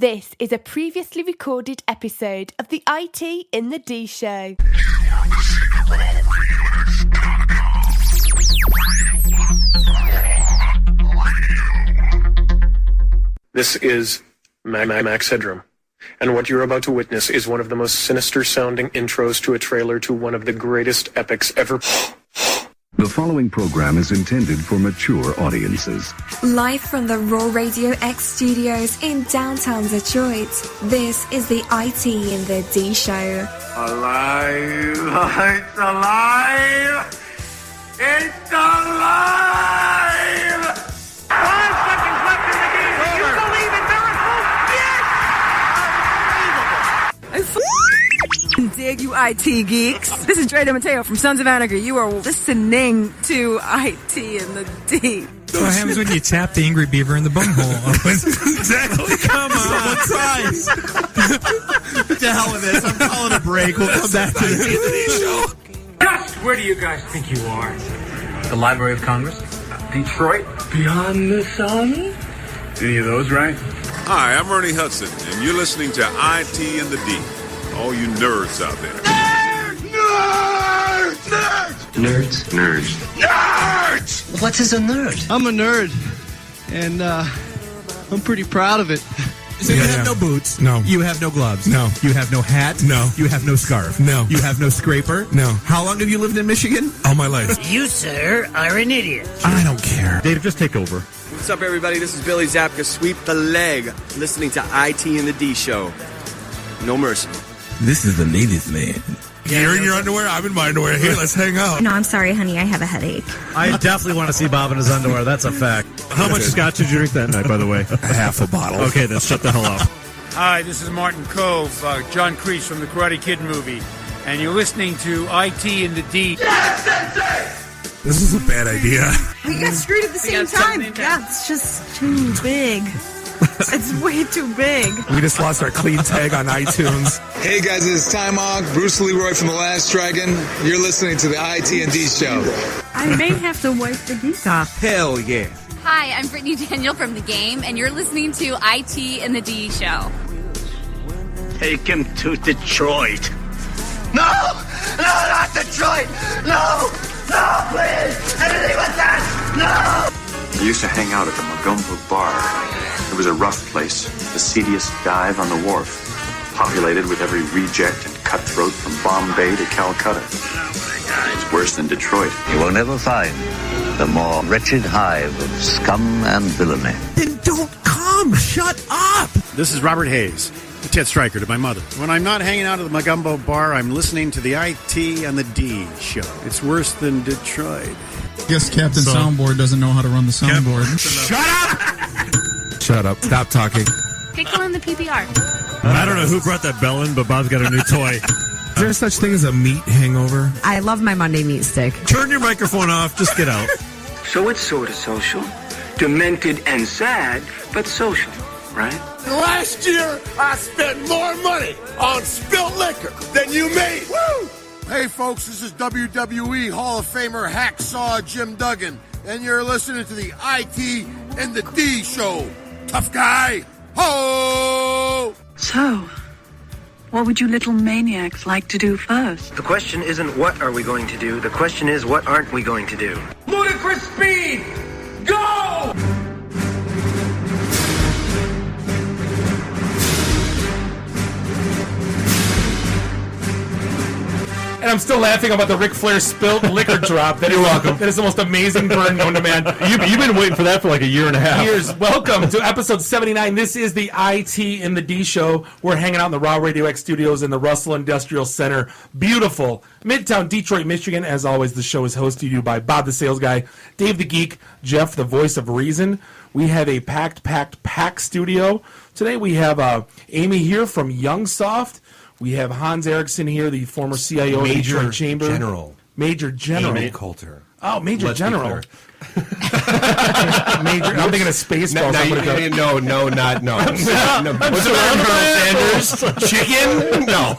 This is a previously recorded episode of the IT in the D Show. This is Max Headroom, and what you're about to witness is one of the most sinister-sounding intros to a trailer to one of the greatest epics ever. The following program is intended for mature audiences. Live from the Raw Radio X studios in downtown Detroit, this is the IT in the D Show. Alive! It's alive! It's alive! 5 seconds left in the game. Do you believe in miracles? Yes! Dig you IT geeks. This is Dre DeMatteo from Sons of Anarchy. You are listening to IT in the D. So what happens when you tap the angry beaver in the bunghole? Exactly. Come on. Tries. To hell with this. I'm calling a break. We'll come back to the show. Just where do you guys think you are? The Library of Congress? Detroit? Beyond the sun? Any of those right? Hi, I'm Ernie Hudson, and you're listening to IT in the D. All you nerds out there. Nerds! Nerds. What is a nerd? I'm a nerd, and I'm pretty proud of it. So you have no boots. No. You have no gloves. No. You have no hat. No. You have no scarf. No. You have no scraper. No. How long have you lived in Michigan? All my life. You, sir, are an idiot. I don't care. Dave, just take over. What's up, everybody? This is Billy Zapka. Sweep the leg. Listening to IT in the D Show. No mercy. This is the ladies' man. You're in your underwear, I'm in my underwear. Here, let's hang out. No, I'm sorry, honey. I have a headache. I definitely want to see Bob in his underwear. That's a fact. How much scotch did you drink that night, by the way? Half a bottle. Okay, then shut the hell up. Hi, this is Martin Cove, John Kreese from the Karate Kid movie, and you're listening to IT in the D. This is a bad idea. We got screwed at the same time. Yeah, it's just too big. It's way too big. We just lost our clean tag on iTunes. Hey guys, it's Ty Monk, Bruce Leroy from The Last Dragon. You're listening to the IT and D Show. I may have to wipe the geek off. Hell yeah. Hi, I'm Brittany Daniel from The Game, and you're listening to IT in the D Show. Take him to Detroit. No! No, not Detroit! No! No, please! Anything but that! No! I used to hang out at the Magumbo Bar. It was a rough place, the seediest dive on the wharf, populated with every reject and cutthroat from Bombay to Calcutta. It's worse than Detroit. You will never find the more wretched hive of scum and villainy. Then don't come. Shut up. This is Robert Hayes, Ted Stryker to my mother. When I'm not hanging out at the Magumbo Bar, I'm listening to the IT and the D Show. It's worse than Detroit. Guess Captain Soundboard doesn't know how to run the soundboard. Shut up. Shut up. Stop talking. Get going the PPR. I don't know who brought that bell in, but Bob's got a new toy. Is there such thing as a meat hangover? I love my Monday meat stick. Turn your microphone off. Just get out. So it's sort of social. Demented and sad, but social, right? Last year, I spent more money on spilt liquor than you made. Woo! Hey, folks, this is WWE Hall of Famer Hacksaw Jim Duggan, and you're listening to the IT and the D Show. Tough guy. Ho! So, what would you little maniacs like to do first? The question isn't what are we going to do. The question is what aren't we going to do. Ludicrous speed! Go! And I'm still laughing about the Ric Flair spilled liquor drop. You're welcome. That is the most amazing burn known to man. You've been waiting for that for like a year and a half. Years. Welcome to episode 79. This is the IT in the D Show. We're hanging out in the Raw Radio X studios in the Russell Industrial Center. Beautiful. Midtown Detroit, Michigan. As always, the show is hosted to you by Bob the Sales Guy, Dave the Geek, Jeff the Voice of Reason. We have a packed studio. Today we have Amy here from Youngsoft. We have Hans Eriksson here, the former CIO of the Detroit Chamber. Major General. Amy Coulter. Oh, Major General. Major. I'm thinking of Spaceballs. No. What's around, Colonel Sanders? Chicken? No.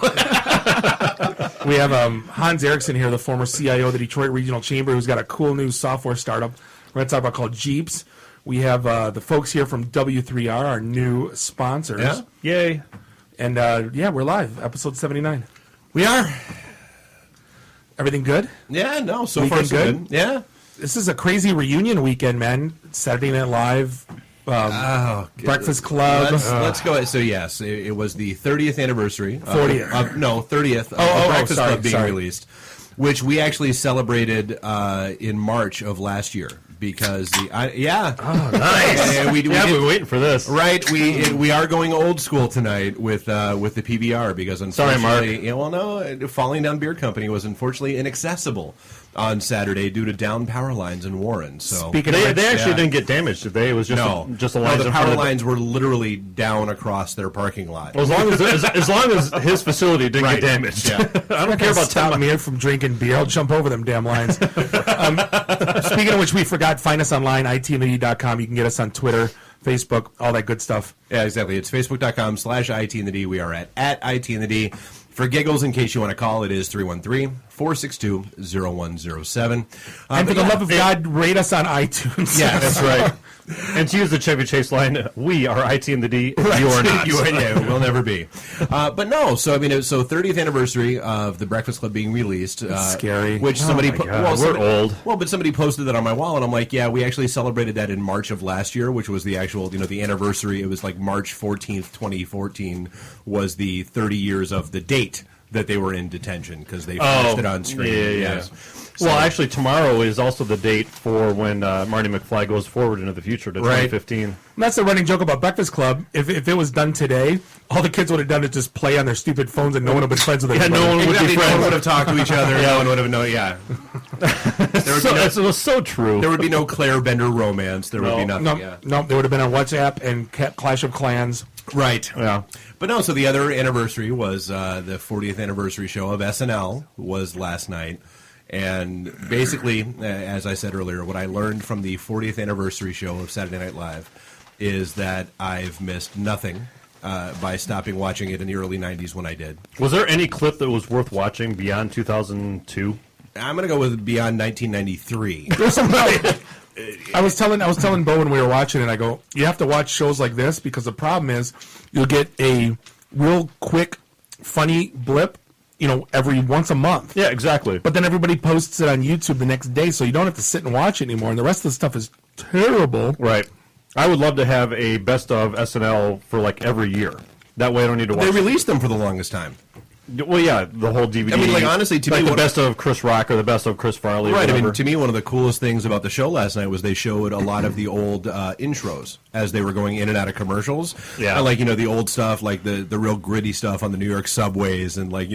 We have Hans Eriksson here, the former CIO of the Detroit Regional Chamber, who's got a cool new software startup we're going to talk about called GEEPS. We have the folks here from W3R, our new sponsors. Yeah. Yay. And we're live, episode 79. We are. Everything good? Yeah, no, so Weekend far so good. Yeah. This is a crazy reunion weekend, man. Saturday Night Live, Breakfast Club. Let's go. So, yes, it was the 30th anniversary. 40th. 30th of Breakfast Club being released, which we actually celebrated in March of last year. Because nice. We've been waiting for this, right? We are going old school tonight with the PBR because unfortunately, Falling Down Beer Company was unfortunately inaccessible on Saturday due to down power lines in Warren. So they actually didn't get damaged, did they? It was just a line. The power lines were literally down across their parking lot. Well, as long as his facility didn't get damaged, I don't care about stopping me from drinking beer. I'll jump over them damn lines. Speaking of which, we forgot. Find us online, itandthed.com. You can get us on Twitter, Facebook, all that good stuff. Yeah, exactly. It's facebook.com/itandthed. We are at itandthed. For giggles, in case you want to call, it is 313-462-0107. And for the love of God, rate us on iTunes. Yeah, that's right. And to use the Chevy Chase line, we are IT and the D. Right. You are not. We'll never be. But no, so 30th anniversary of the Breakfast Club being released. Scary. Which somebody we're old. Well, but somebody posted that on my wall, and I'm like, yeah, we actually celebrated that in March of last year, which was the actual, the anniversary. It was like March 14th, 2014 was the 30 years of the date that they were in detention because they flashed it on screen. Yes. So, well, actually, tomorrow is also the date for when Marty McFly goes forward into the future to 2015. And that's the running joke about Breakfast Club. If it was done today, all the kids would have done is just play on their stupid phones and no one would have been friends with them. No one would be friends. No one would have talked to each other. No one would have known. Yeah. It was so true. There would be no Claire Bender romance. There would be nothing. No, they would have been on WhatsApp and Clash of Clans. Right. Yeah. But no, so the other anniversary was the 40th anniversary show of SNL was last night. And basically, as I said earlier, what I learned from the 40th anniversary show of Saturday Night Live is that I've missed nothing by stopping watching it in the early 90s when I did. Was there any clip that was worth watching beyond 2002? I'm going to go with beyond 1993. I was telling Bo when we were watching it, I go, you have to watch shows like this because the problem is you'll get a real quick, funny blip, every once a month. Yeah, exactly. But then everybody posts it on YouTube the next day, so you don't have to sit and watch it anymore. And the rest of the stuff is terrible. Right. I would love to have a best of SNL for like every year. That way I don't need to watch. They released them for the longest time. Well, yeah, the whole DVD. I mean, honestly, to me, the best of Chris Rock or the best of Chris Farley. Right. I mean, to me, one of the coolest things about the show last night was they showed a lot of the old intros as they were going in and out of commercials. Yeah. And like the old stuff, like the real gritty stuff on the New York subways, and like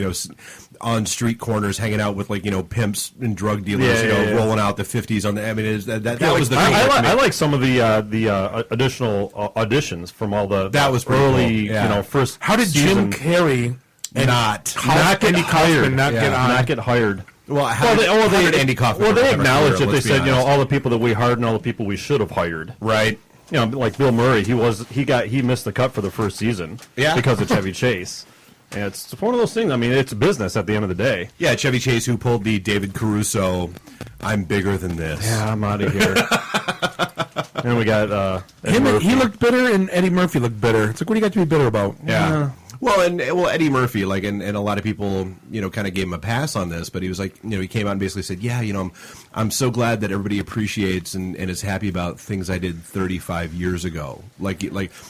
on street corners, hanging out with pimps and drug dealers, rolling out the 50s on the. I mean, that was the. I like some of the additional auditions from all the early, first. How did season. Jim Carrey not get hired? Not get hired. Well, Andy Kaufman. Well, they acknowledged it. They said, all the people that we hired and all the people we should have hired. Right. Like Bill Murray, he missed the cut for the first season. Yeah. Because of Chevy Chase. And it's one of those things. I mean, it's business at the end of the day. Yeah, Chevy Chase, who pulled the David Caruso, "I'm bigger than this." Yeah, I'm out of here. And we got he looked bitter, and Eddie Murphy looked bitter. It's like, what do you got to be bitter about? Yeah. Well, Eddie Murphy, and a lot of people, kind of gave him a pass on this, but he was like, he came out and basically said, yeah, I'm so glad that everybody appreciates and is happy about things I did 35 years ago.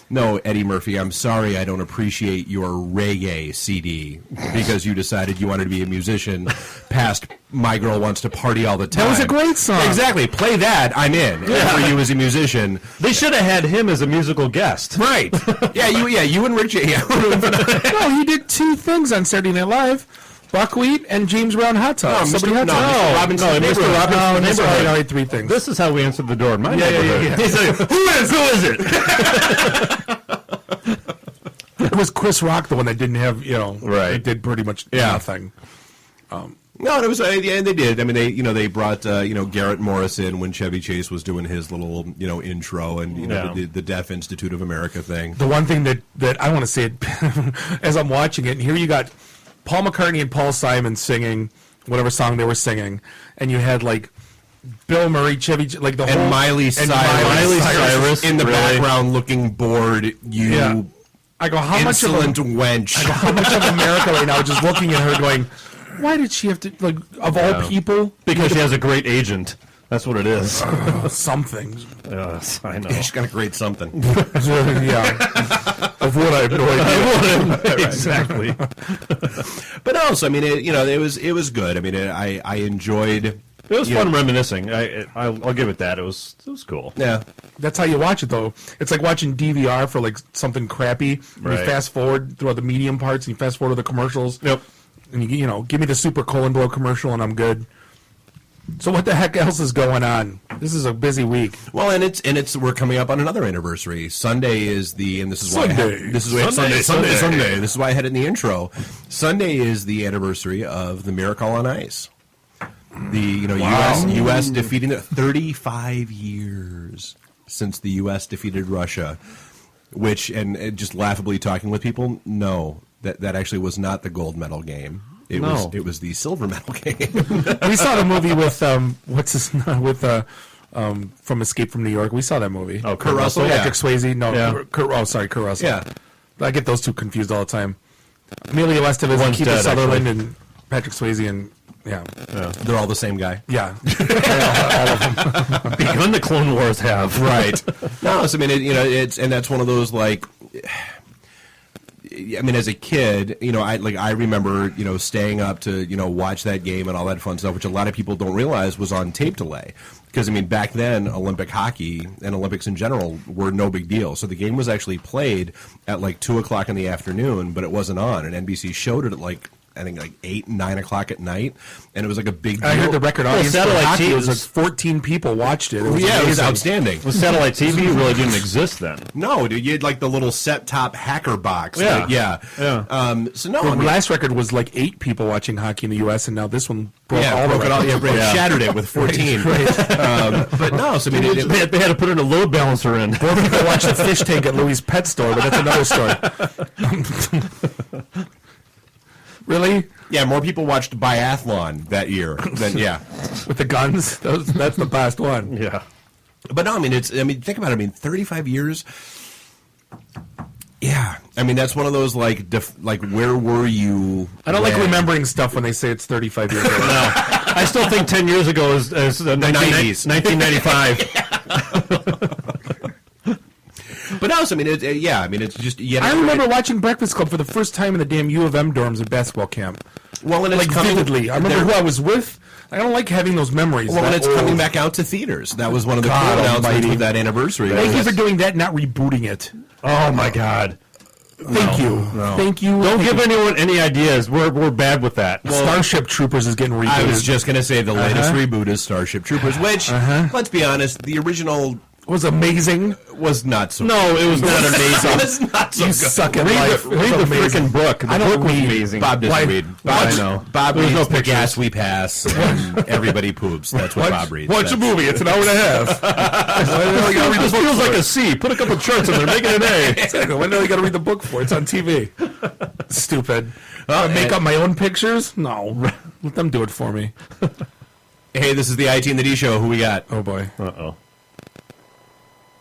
No, Eddie Murphy, I'm sorry I don't appreciate your reggae CD because you decided you wanted to be a musician past My Girl Wants to Party All the Time. That was a great song. Exactly. Play that. I'm in. For you as a musician. They should have had him as a musical guest. Right. You and Richie. Yeah. No, he did two things on Saturday Night Live: buckwheat and James Brown hot tub. Mr. Robinson. All right, three things. This is how we answered the door in my neighborhood. He's like, who is it? It was Chris Rock, the one that didn't have, right. It did pretty much nothing. No, it was, and they did. I mean, they brought, Garrett Morris in when Chevy Chase was doing his little, intro and, the Deaf Institute of America thing. The one thing that I want to say it as I'm watching it, and here you got Paul McCartney and Paul Simon singing whatever song they were singing, and you had like Bill Murray, Chevy, like the and whole Miley and Cyrus in the background looking bored. You, I go, how much of insolent wench? I go, how much of America right now just looking at her going, why did she have to, like, of all people? Because she has a great agent. That's what it is. Something. Yes, I know. Yeah, she's got a great something. Yeah. Of what I have no idea. Exactly. But also, I mean, it was good. I mean, I enjoyed. It was fun reminiscing. I'll give it that. It was cool. Yeah. That's how you watch it, though. It's like watching DVR for like something crappy. And Right. you fast forward throughout the medium parts, and you fast forward to the commercials. Yep. And you know, give me the super colon blow commercial, and I'm good. So what the heck else is going on? This is a busy week. Well, and it's we're coming up on another anniversary. Sunday is and this is why Sunday. Sunday. This is why I had it in the intro. Sunday is the anniversary of the Miracle on Ice. The U.S. defeating 35 years since the U.S. defeated Russia, which and just laughably talking with people, no, that actually was not the gold medal game. It was the silver medal game. We saw the movie with from Escape from New York. We saw that movie. Oh, Kurt Russell, Patrick Swayze. No, Yeah. Kurt Russell. Yeah. I get those two confused all the time. Emilio Estevez and One's Kiefer dead, Sutherland actually. and Patrick Swayze and They're all the same guy. Yeah. All of them. Begun the Clone Wars have. Right. No, so, I mean, it's and that's one of those, like, I mean, as a kid, I remember, staying up to, watch that game and all that fun stuff, which a lot of people don't realize was on tape delay. Because, I mean, back then, Olympic hockey and Olympics in general were no big deal. So the game was actually played at like 2 o'clock in the afternoon, but it wasn't on. And NBC showed it at like 8, 9 o'clock at night, and it was like a big deal. I heard the record audience for hockey, it was like 14 people watched it. It was it was amazing. outstanding. Well, satellite TV really didn't exist then. No, dude, you had like the little set-top hacker box. Yeah. So no, The last record was like 8 people watching hockey in the U.S., and now this one broke all broke the it all. Yeah, records. shattered it with 14. But no, so I mean, They had to put in a load balancer in. More people watch the fish tank at Louis' pet store, but that's another story. Really? Yeah, more people watched biathlon that year than with the guns. That's the last one. Yeah. But no, I mean, think about it. I mean, 35 years. Yeah, I mean, that's one of those like where were you? I don't like remembering stuff when they say it's 35 years ago. No, I still think 10 years ago is the 90s. 1995. But also, I mean, it's just. I remember watching Breakfast Club for the first time in the damn U of M dorms at basketball camp. Well, and it's like vividly. I remember who I was with. I don't like having those memories. Well, and it's coming back out to theaters. That was one of the cool announcements of that anniversary. Thank you for doing that, not rebooting it. Oh my God. Thank you. No. Thank you. Don't give anyone any ideas. We're bad with that. Starship Troopers is getting rebooted. I was just going to say the latest reboot is Starship Troopers, which, let's be honest, the original was amazing. Was not so. No, it was not amazing. It was not so You good. suck at Read life. the freaking book. The book was amazing. Bob doesn't read. I know. Bob There's reads no the pictures. gas we pass, and everybody poops. That's what Bob reads. Watch a movie. It's an hour and a half. This feels like a C. Put a couple charts in there. Make it an A. Exactly. When do I got to read the book for? It's on TV. Stupid. Make up my own pictures? No. Let them do it for me. Hey, this is the IT and the D show. Who we got? Oh, boy. Uh-oh.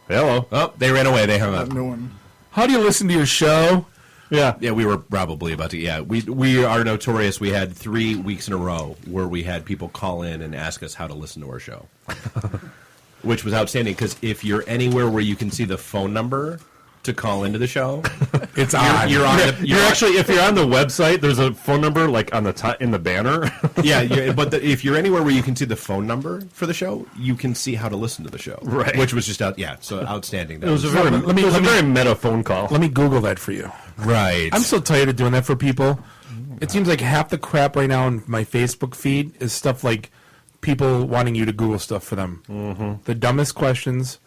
Hello. Oh, they ran away. They hung up. No one. How do you listen to your show? Yeah. Yeah, we were probably about to. Yeah, we are notorious. We had 3 weeks in a row where we had people call in and ask us how to listen to our show, which was outstanding because if you're anywhere where you can see the phone number to call into the show, it's on. You're actually, if you're on the website, there's a phone number like on the top in the banner. Yeah, but if you're anywhere where you can see the phone number for the show, you can see how to listen to the show. Right. Which was just so outstanding. That It was a very meta phone call. Let me Google that for you. Right. I'm so tired of doing that for people. It seems like half the crap right now in my Facebook feed is stuff like people wanting you to Google stuff for them. Mm-hmm. The dumbest questions.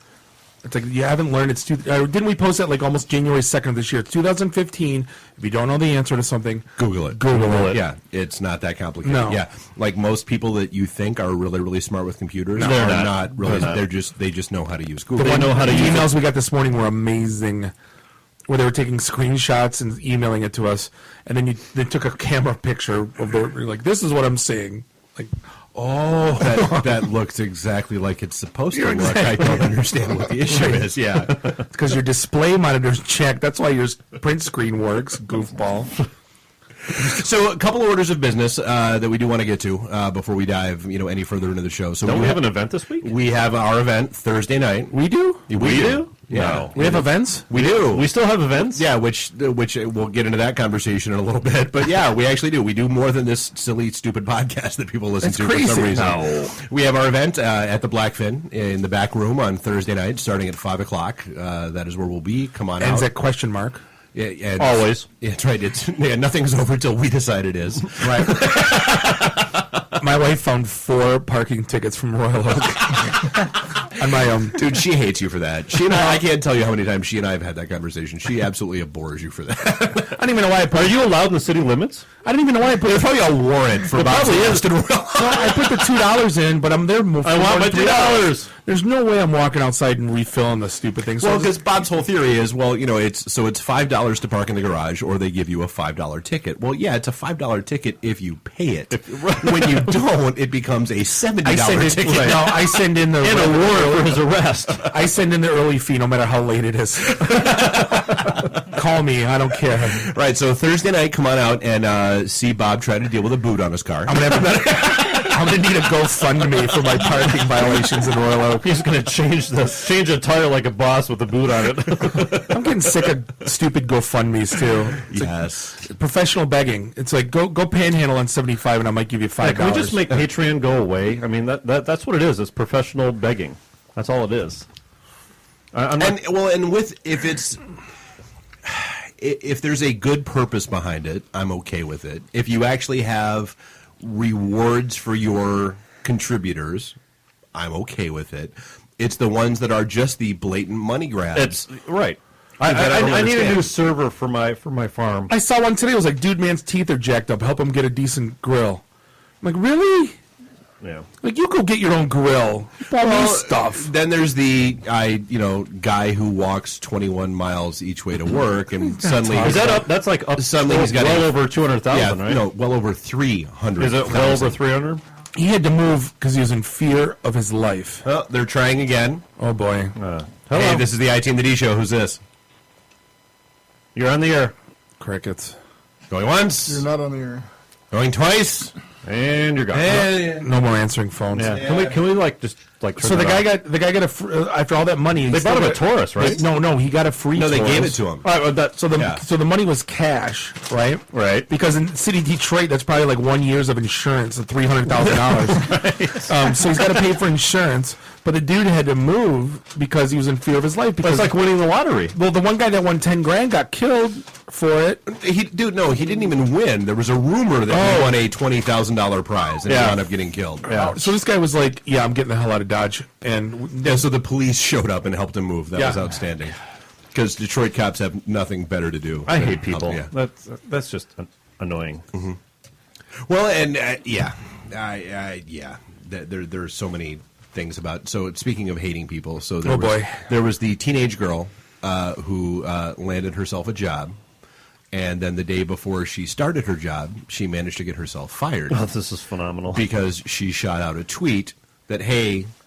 It's like, you haven't learned. Didn't we post that like almost January 2nd of this year? It's 2015. If you don't know the answer to something, Google it. Google it. Yeah, it's not that complicated. No. Yeah, like most people that you think are really, really smart with computers No, they're are not. not really. They're not. They just know how to use Google. The emails we got this morning were amazing, where they were taking screenshots and emailing it to us, and then they took a camera picture of like, this is what I'm seeing. Like, Oh, that looks exactly like it's supposed to look. I don't understand what the issue is. Yeah, it's because your display monitor's checked. That's why your print screen works, goofball. So a couple of orders of business that we do want to get to before we dive, any further into the show. So Don't we have an event this week? We have our event Thursday night. We do? We do? Yeah. No. We have events? We do. We still have events? Yeah, which we'll get into that conversation in a little bit. But yeah, we actually do. We do more than this silly, stupid podcast that people listen to for some reason. No. We have our event at the Blackfin in the back room on Thursday night, starting at 5 o'clock. That is where we'll be. Come on out. Ends at question mark. Yeah, always. Yeah, that's right. Nothing's over until we decide it is. Right. My wife found 4 parking tickets from Royal Oak. On my Dude, she hates you for that. She and I can't tell you how many times she and I have had that conversation. She absolutely abhors you for that. I don't even know why I put. Are you allowed in the city limits? I don't even know why I put. There's probably a warrant for Bob's Lost in Royal Oak. No, I put the $2 in, but I'm there. I want my $2. There's no way I'm walking outside and refilling the stupid thing. So Well, because Bob's whole theory is, it's $5 to park in the garage, or they give you a $5 ticket. Well, yeah, it's a $5 ticket if you pay it. When you don't, it becomes a $70 ticket. Right. No, I send in the and a warrant for his arrest. I send in the early fee, no matter how late it is. Call me, I don't care. Right. So Thursday night, come on out and see Bob try to deal with a boot on his car. I'm gonna need a GoFundMe for my parking violations in Royal Oak. He's gonna change a tire like a boss with a boot on it. I'm getting sick of stupid GoFundMes too. Yes. Professional begging. It's like go panhandle on 75 and I might give you $5. Can we just make Patreon go away? I mean that's what it is. It's professional begging. That's all it is. If there's a good purpose behind it, I'm okay with it. If you actually have rewards for your contributors, I'm okay with it. It's the ones that are just the blatant money grabs. It's right. I need a new server for my farm. I saw one today. It was like, dude, man's teeth are jacked up. Help him get a decent grill. I'm like, really? Yeah. Like, you go get your own grill. All this stuff. Then there's the guy who walks 21 miles each way to work, and suddenly is that up? That's like up. Suddenly he's got well over 200,000, right? No, well over 300. Is it well over 300? He had to move because he was in fear of his life. Oh, they're trying again. Oh boy. Hey, this is the IT and the D show. Who's this? You're on the air. Crickets. Going once. You're not on the air. Going twice. And you're gone. No more answering phones. Yeah. Can we just turn so the guy got after all that money. They bought him a Taurus, right? No, he got a free. No, Taurus. they gave it to him. So the money was cash, right? Right. Because in city Detroit, that's probably like 1 year's of insurance of $300,000. So he's got to pay for insurance. But the dude had to move because he was in fear of his life. Because it's like winning the lottery. Well, the one guy that won $10,000 got killed for it. He didn't even win. There was a rumor that he won a $20,000 prize, and he wound up getting killed. Yeah. So this guy was like, "Yeah, I'm getting the hell out of Dodge," and so the police showed up and helped him move. That was outstanding. Because Detroit cops have nothing better to do. I hate people. That's just annoying. Mm-hmm. Well, and there's so many things about. So speaking of hating people, so there was the teenage girl who landed herself a job, and then the day before she started her job, she managed to get herself fired. Oh, this is phenomenal. Because she shot out a tweet that,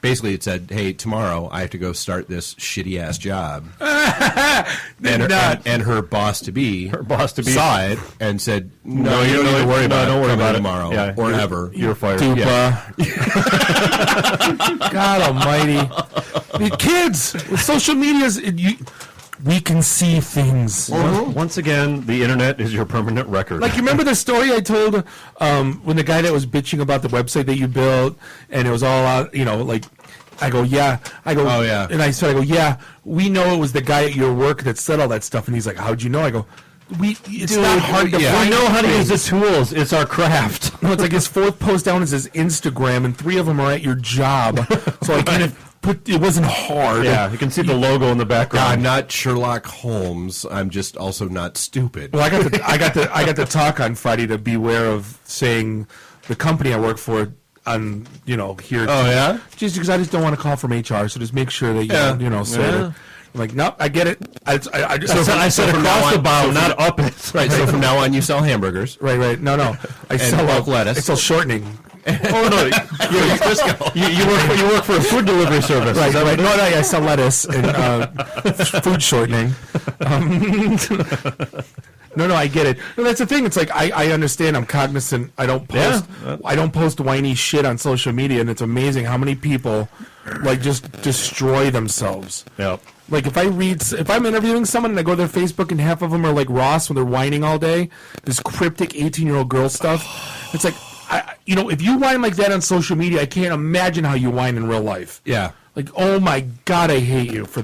basically it said, hey, tomorrow I have to go start this shitty ass job. and her boss to be saw it and said, no, you don't need to worry about it. Don't worry about it tomorrow or ever. You're fired. God almighty. The kids with social medias, we can see things. Once again, the internet is your permanent record. Like, you remember the story I told when the guy that was bitching about the website that you built, and it was all out, I go, yeah. Oh, yeah. And I said, yeah, we know it was the guy at your work that said all that stuff. And he's like, how'd you know? I go, it's not hard to find. We know how to use the tools. It's our craft. No, it's like his 4th post down is his Instagram, and 3 of them are at your job. So I kind of it wasn't hard. Yeah, you can see the logo in the background. I'm not Sherlock Holmes. I'm just also not stupid. Well, I got the talk on Friday to beware of saying the company I work for on here. Oh yeah, just because I just don't want to call from HR. So just make sure that you say it. I'm like, nope, I get it. I said across the bow, not up it. Right. So from now on, you sell hamburgers. Right. No. I sell lettuce. I sell shortening. Oh no, you work for a food delivery service. Right. No, I sell lettuce and food shortening. No, I get it. No, that's the thing. It's like I understand. I'm cognizant. I don't post whiny shit on social media, and it's amazing how many people like just destroy themselves. Yep. Like if I'm interviewing someone and I go to their Facebook and half of them are like Ross when they're whining all day, this cryptic 18-year-old girl stuff. It's like, if you whine like that on social media, I can't imagine how you whine in real life. Yeah. Like, oh my God, I hate you for.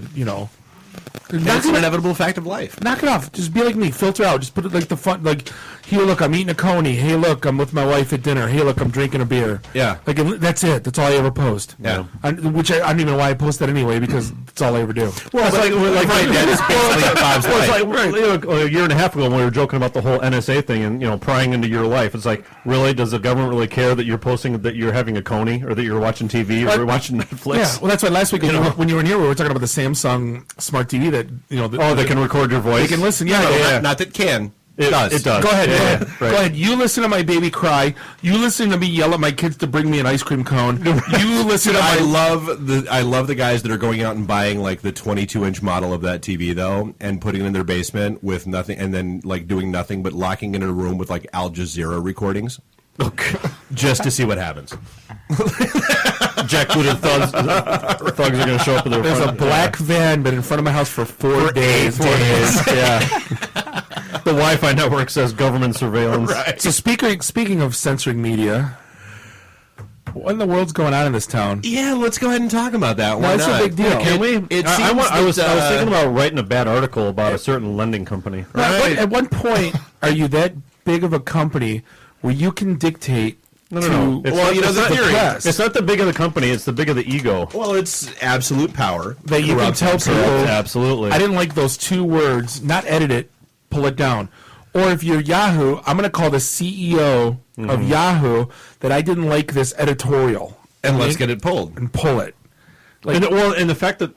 That's an inevitable fact of life. Knock it off. Just be like me. Filter out. Just put it like the fun. Like, here, look, I'm eating a coney. Hey, look, I'm with my wife at dinner. Hey, look, I'm drinking a beer. Yeah. Like, that's it. That's all I ever post. Yeah. Which I don't even know why I post that anyway, because that's all I ever do. Well, it's like right, that is basically Bob's life. It's like a year and a half ago when we were joking about the whole NSA thing and prying into your life. It's like, really, does the government really care that you're posting that you're having a coney or that you're watching TV or you're watching Netflix? Yeah. Well, that's why last week when you were in here, we were talking about the Samsung Smart TV that they can record your voice. They can listen. Yeah. Not that can. It does. Go ahead. Go ahead. You listen to my baby cry. You listen to me yell at my kids to bring me an ice cream cone. You listen to I love the guys that are going out and buying like the 22-inch model of that TV though, and putting it in their basement with nothing, and then like doing nothing but locking it in a room with like Al Jazeera recordings, just to see what happens. Jackbooted thugs are going to show up in their There's a black van been in front of my house for 4 days. 4 days. Yeah. The Wi-Fi network says government surveillance. Right. So speaking of censoring media, what in the world's going on in this town? Yeah, let's go ahead and talk about that. Why that's not? a big deal. Can we? I was thinking about writing a bad article about a certain lending company. Right. At one point, are you that big of a company where you can dictate? No. The theory. It's not the big of the company; it's the big of the ego. Well, it's absolute power that you can tell people. Absolutely. I didn't like those 2 words. Not edit it. Pull it down. Or if you're Yahoo, I'm going to call the CEO of Yahoo that I didn't like this editorial. And let's get it pulled. And pull it. And the fact that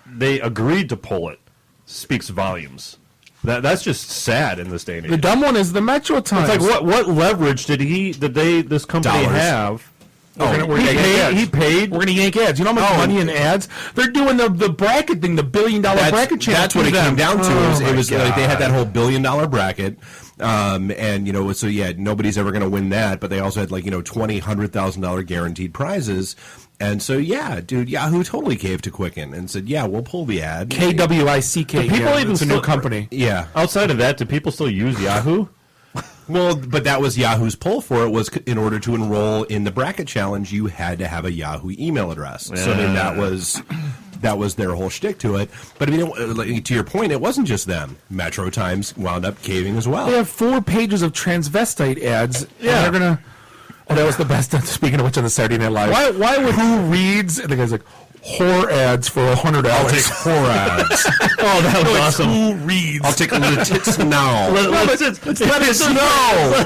they agreed to pull it speaks volumes. That's just sad in this day and age. The dumb one is the Metro Times. It's like what leverage did this company have? He paid. We're going to yank ads. You know how much money in ads? They're doing the bracket thing, the $1 billion bracket challenge. That's what it came down to. It was like they had that whole $1 billion bracket. Nobody's ever going to win that. But they also had $20,000, $100,000 guaranteed prizes. And so, dude, Yahoo totally caved to Quicken and said, we'll pull the ad. KWICK. It's a new company. Yeah. Outside of that, do people still use Yahoo? Well, but that was Yahoo's pull for it, was in order to enroll in the bracket challenge, you had to have a Yahoo email address. Yeah. So that was their whole shtick to it. But to your point, it wasn't just them. Metro Times wound up caving as well. They have 4 pages of transvestite ads. Yeah. And they're going to... Oh, that was the best. Speaking of which, on the Saturday Night Live. Why would... Who reads... And the guy's like... Whore ads for $100. I'll take whore ads. Oh, that was awesome. Who reads? I'll take tits now. Let us know.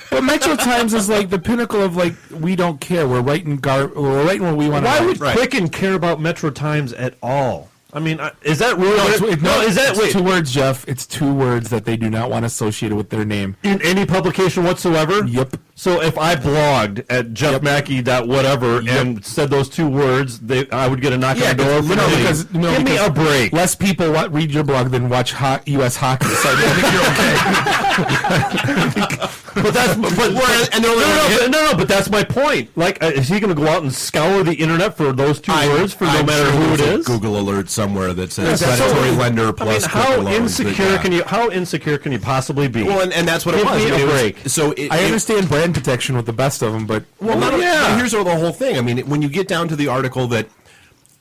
But Metro Times is like the pinnacle of we don't care. We're writing we're writing what we want to write. Why would Quicken care about Metro Times at all? I mean, is that really? It's 2 words, Jeff. It's 2 words that they do not want associated with their name in any publication whatsoever. Yep. So if I blogged at jeffmackey.whatever and said those 2 words, I would get a knock on the door. Give me a break. Less people read your blog than watch U.S. hockey. So I think you're okay. But that's my point. Like, is he going to go out and scour the internet for those 2 words for no matter who it is? Google alert somewhere that says predatory lender plus. How insecure can you possibly be? Well, and that's what it was. Give me a break. So I understand brand protection with the best of them, but here's the whole thing. I mean, when you get down to the article that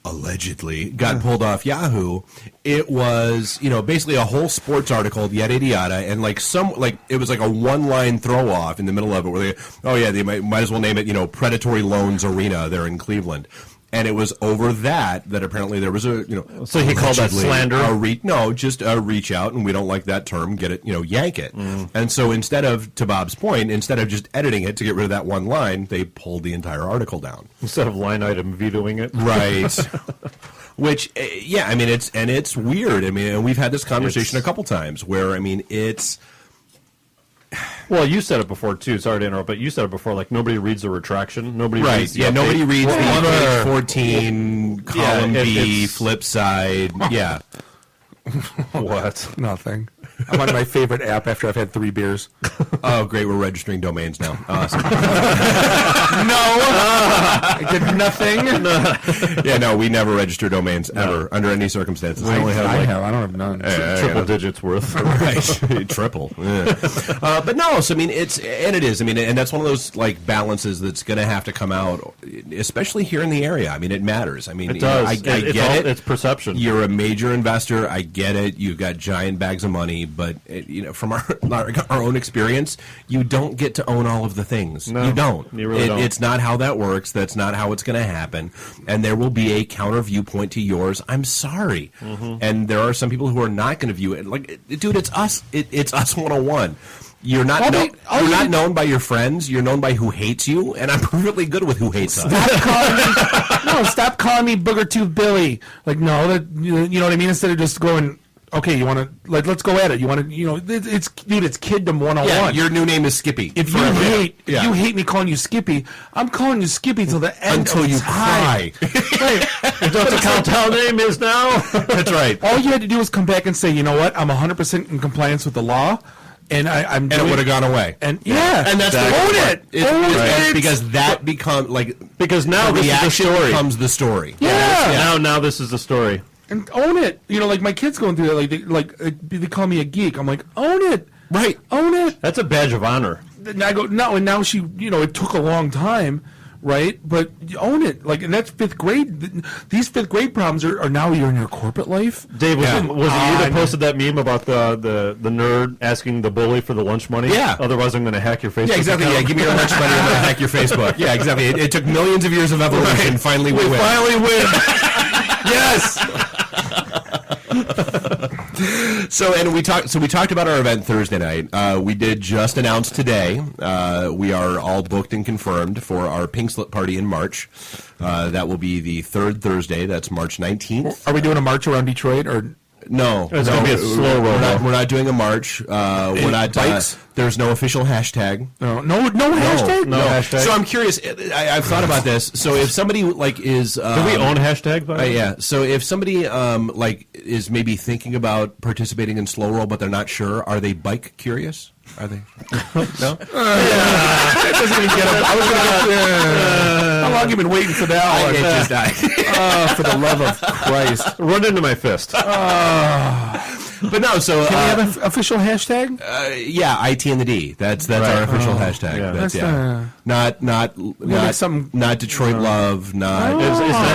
allegedly got pulled off Yahoo, it was basically a whole sports article, yada yada, and it was like a 1-line throw off in the middle of it where they might as well name it Predatory Loans Arena there in Cleveland. And it was over that apparently there was a So he called that slander? Just a reach out, and we don't like that term. Get it? Yank it. And so instead of, to Bob's point, instead of just editing it to get rid of that 1 line, they pulled the entire article down instead of line item vetoing it. Right. Which, it's weird. I mean, and we've had this conversation a couple times where it's Well, you said it before too. Sorry to interrupt, but you said it before. Like nobody reads the retraction. Nobody reads. The update. Nobody reads the Whatever. page 14 column B flip side. Yeah. What? Nothing. I'm on my favorite app after I've had 3 beers. Oh, great. We're registering domains now. Awesome. I did nothing. Yeah, no, we never register domains ever under any circumstances. I don't have none. Triple digits worth. Right. Triple. Yeah. But no, so I mean, it is. I mean, and that's one of those like balances that's going to have to come out, especially here in the area. I mean, it matters. I mean, It does. I get it. It's perception. You're a major investor. I get it. You've got giant bags of money, but from our own experience, you don't get to own all of the things. No, you don't. You really don't. It's not how that works. That's not how it's going to happen. And there will be a counter viewpoint to yours. I'm sorry. Mm-hmm. And there are some people who are not going to view it like, dude, it's us. It's us 101. You're not you're not known by your friends. You're known by who hates you, and I'm perfectly good with who hates us. Stop calling me Booger Tooth Billy. Like, no, you know what I mean? Instead of just going, okay, you want to, like, let's go at it. You want to, it's kiddom 101. Yeah, your new name is Skippy. If you hate me calling you Skippy, I'm calling you Skippy till the end until of you time. cry. Right. That's what countdown name is now. That's right. All you had to do was come back and say, you know what? I'm 100% in compliance with the law. And it would have gone away. And and that's own it. Because that becomes because now the this is the reaction story. becomes the story. Yeah. Now this is the story. And own it. Like my kids going through that. They call me a geek. I'm like, own it. Right. Own it. That's a badge of honor. And I go, no. And now she, it took a long time. Right, but you own it. And that's 5th grade. These 5th grade problems are now you're in your corporate life. Dave, was it you that posted that meme about the nerd asking the bully for the lunch money? Yeah. Otherwise, I'm going to hack your Facebook. Yeah, exactly. account. Yeah, give me your lunch money. I'm going to hack your Facebook. Yeah, exactly. It took millions of years of evolution. Right. Finally, we win. Finally win. Yes. So we talked about our event Thursday night. We did just announce today. We are all booked and confirmed for our Pink Slip Party in March. That will be the 3rd Thursday. That's March 19th. Are we doing a march around Detroit or? No, it's going to be a slow roll. We're not doing a march. We're not. Bikes? There's no official hashtag. No hashtag. No hashtag. So I'm curious. I've thought about this. So if somebody is, do we own hashtag? Yeah. So if somebody is maybe thinking about participating in slow roll, but they're not sure, are they bike curious? Are they? No. That doesn't even get up. I was gonna how long have you been waiting for that one? It just died. For the love of Christ! Run into my fist. But no, so can we have an official hashtag? Yeah, IT and the D. That's our official hashtag. Yeah. That's not Detroit love. Not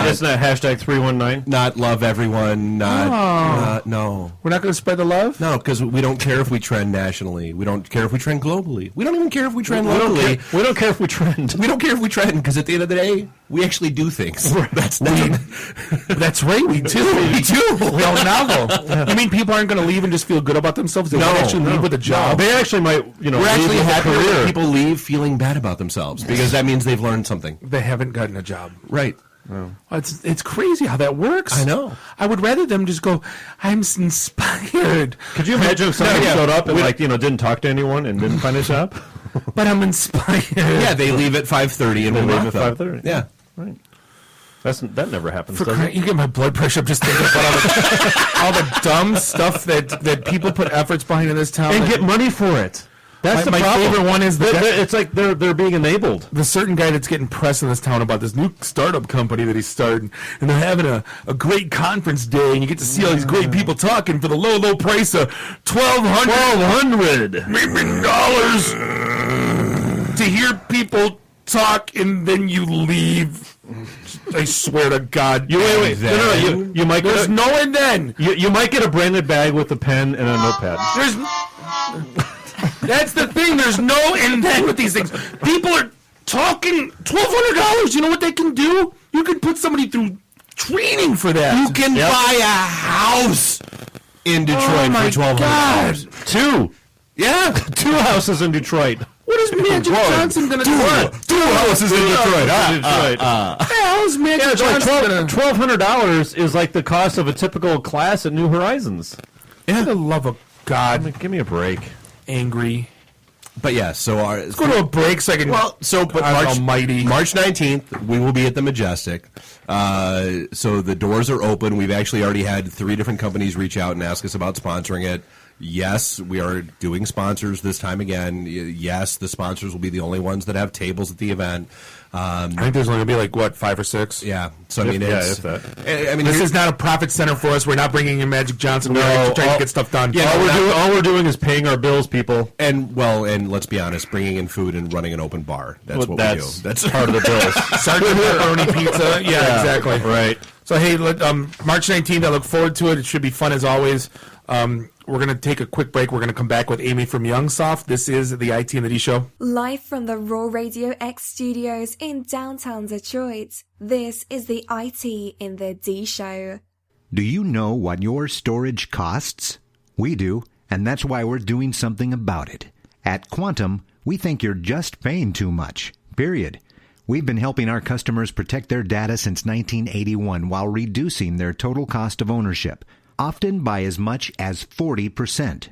it's not hashtag 319. Not love everyone. No. We're not going to spread the love. No, because we don't care if we trend nationally. We don't care if we trend globally. We don't even care if we trend locally. We don't care if we trend. We don't care if we trend because at the end of the day, we actually do things. That's right. We do. We do. We all novel. You mean people aren't going to leave and just feel good about themselves? They won't actually leave with a job. They actually might. We're actually happy when people leave feeling bad about themselves because that means they've learned something. They haven't gotten a job. Right. Oh. It's crazy how that works. I know. I would rather them just go, I'm inspired. Could you imagine if somebody showed up and didn't talk to anyone and didn't find a job? But I'm inspired. Yeah, they leave at 5:30 and they we'll leave at 5:30. Yeah. Right. That never happens. Does it? You get my blood pressure up just thinking about all the dumb stuff that people put efforts behind in this town and get money for it. That's my favorite one is it's like they're being enabled. The certain guy that's getting press in this town about this new startup company that he's starting, and they're having a great conference day, and you get to see all these great people talking for the low price of $1,200 to hear people talk, and then you leave. I swear to God. Wait. No, you might. There's no and then. You might get a branded bag with a pen and a notepad. That's the thing. There's no and then with these things. People are talking $1,200. You know what they can do? You can put somebody through training for that. You can buy a house in Detroit for $1,200. Two. Yeah, 2 houses in Detroit. What is Magic Johnson going to do? 2 houses in Detroit. How's Magic Johnson $1,200 is like the cost of a typical class at New Horizons. For the love of God. Give me a break. Angry. But yeah, so let's go to a break so I can. Well, so but March 19th, we will be at the Majestic. So the doors are open. We've actually already had 3 different companies reach out and ask us about sponsoring it. Yes, we are doing sponsors this time again. Yes, the sponsors will be the only ones that have tables at the event. I think there's only going to be 5 or 6. Yeah. So I mean, this is not a profit center for us. We're not bringing in Magic Johnson. We're actually trying to get stuff done. Yeah, all we're doing is paying our bills, people. And let's be honest, bringing in food and running an open bar. That's what we do. That's part of the bills. Sergeant Pepperoni Pizza. Yeah, exactly. Right. So hey, March 19th. I look forward to it. It should be fun as always. We're going to take a quick break. We're going to come back with Amy from Youngsoft. This is the IT and the D Show. Live from the Raw Radio X studios in downtown Detroit, this is the IT in the D Show. Do you know what your storage costs? We do, and that's why we're doing something about it. At Quantum, we think you're just paying too much, period. We've been helping our customers protect their data since 1981 while reducing their total cost of ownership, often by as much as 40%.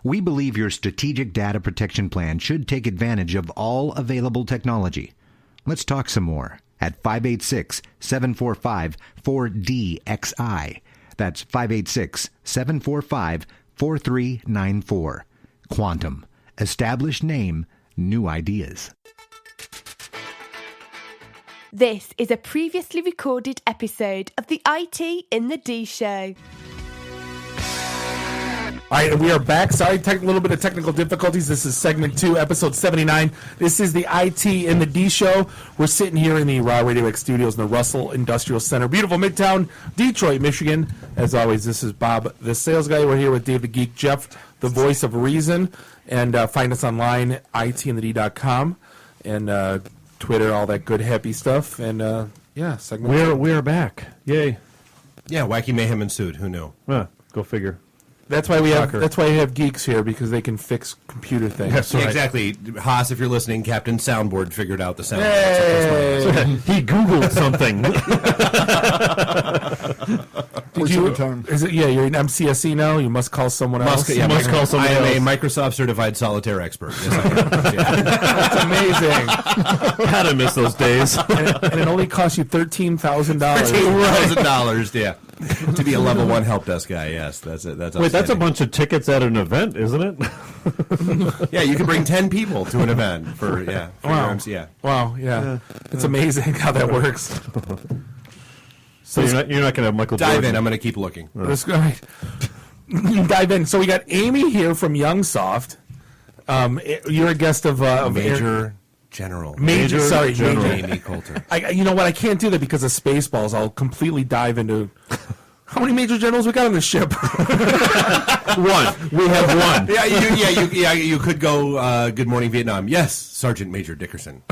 We believe your strategic data protection plan should take advantage of all available technology. Let's talk some more at 586-745-4DXI. That's 586-745-4394. Quantum. Established name, new ideas. This is a previously recorded episode of the IT in the D Show. All right, we are back. Sorry, a little bit of technical difficulties. This is segment 2, episode 79. This is the IT in the D Show. We're sitting here in the Raw Radio X studios in the Russell Industrial Center, beautiful Midtown, Detroit, Michigan. As always, this is Bob, the sales guy. We're here with Dave the Geek, Jeff, the voice of reason, and find us online, itandthed.com, and Twitter, all that good, happy stuff. And segment we are back. Yay. Yeah, wacky mayhem ensued. Who knew? Go figure. That's why we have geeks here, because they can fix computer things. Yes, right. Exactly. Haas, if you're listening, Captain Soundboard figured out the sound. He Googled something. Is it? Yeah, you're an MCSE now. You must call someone else. I am a Microsoft certified solitaire expert. Yes, I am. That's amazing. God, I miss those days. And it only cost you $13,000. $13,000. Yeah. To be a level 1 help desk guy, yes, that's it. Wait, that's a bunch of tickets at an event, isn't it? Yeah, you can bring 10 people to an event for wow. Yeah. Wow, yeah. It's amazing how that works. So you're not going to have Michael dive Jordan. in. I'm going to keep looking. That's great. Dive in. So we got Amy here from Youngsoft. You're a guest of Major General. Major Amy Coulter. You know what? I can't do that because of Spaceballs. I'll completely dive into. How many Major Generals we got on the ship? One. We have one. You could go. Good morning, Vietnam. Yes, Sergeant Major Dickerson.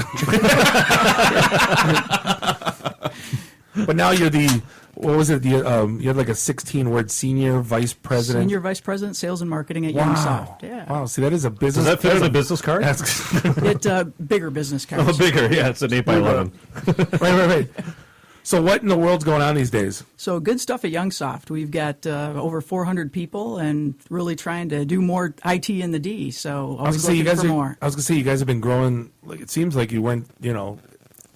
But now you're the. What was it? You had like a 16-word senior vice president. Senior vice president, sales and marketing at Youngsoft. Yeah. Wow. See, that is a business. Does that fit on a business card? Bigger business card. Oh, bigger. Yeah, it's an 8x11. Right. So what in the world's going on these days? So good stuff at Youngsoft. We've got over 400 people and really trying to do more IT in the D. So always looking for more. I was going to say, you guys have been growing. Like, it seems like you went,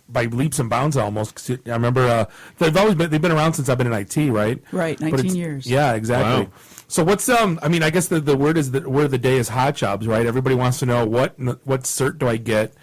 by leaps and bounds almost. I remember they've been around since I've been in IT, right? Right, 19 years. Yeah, exactly. Wow. So what's I guess the word is the word of the day is hot jobs, right? Everybody wants to know what cert do I get?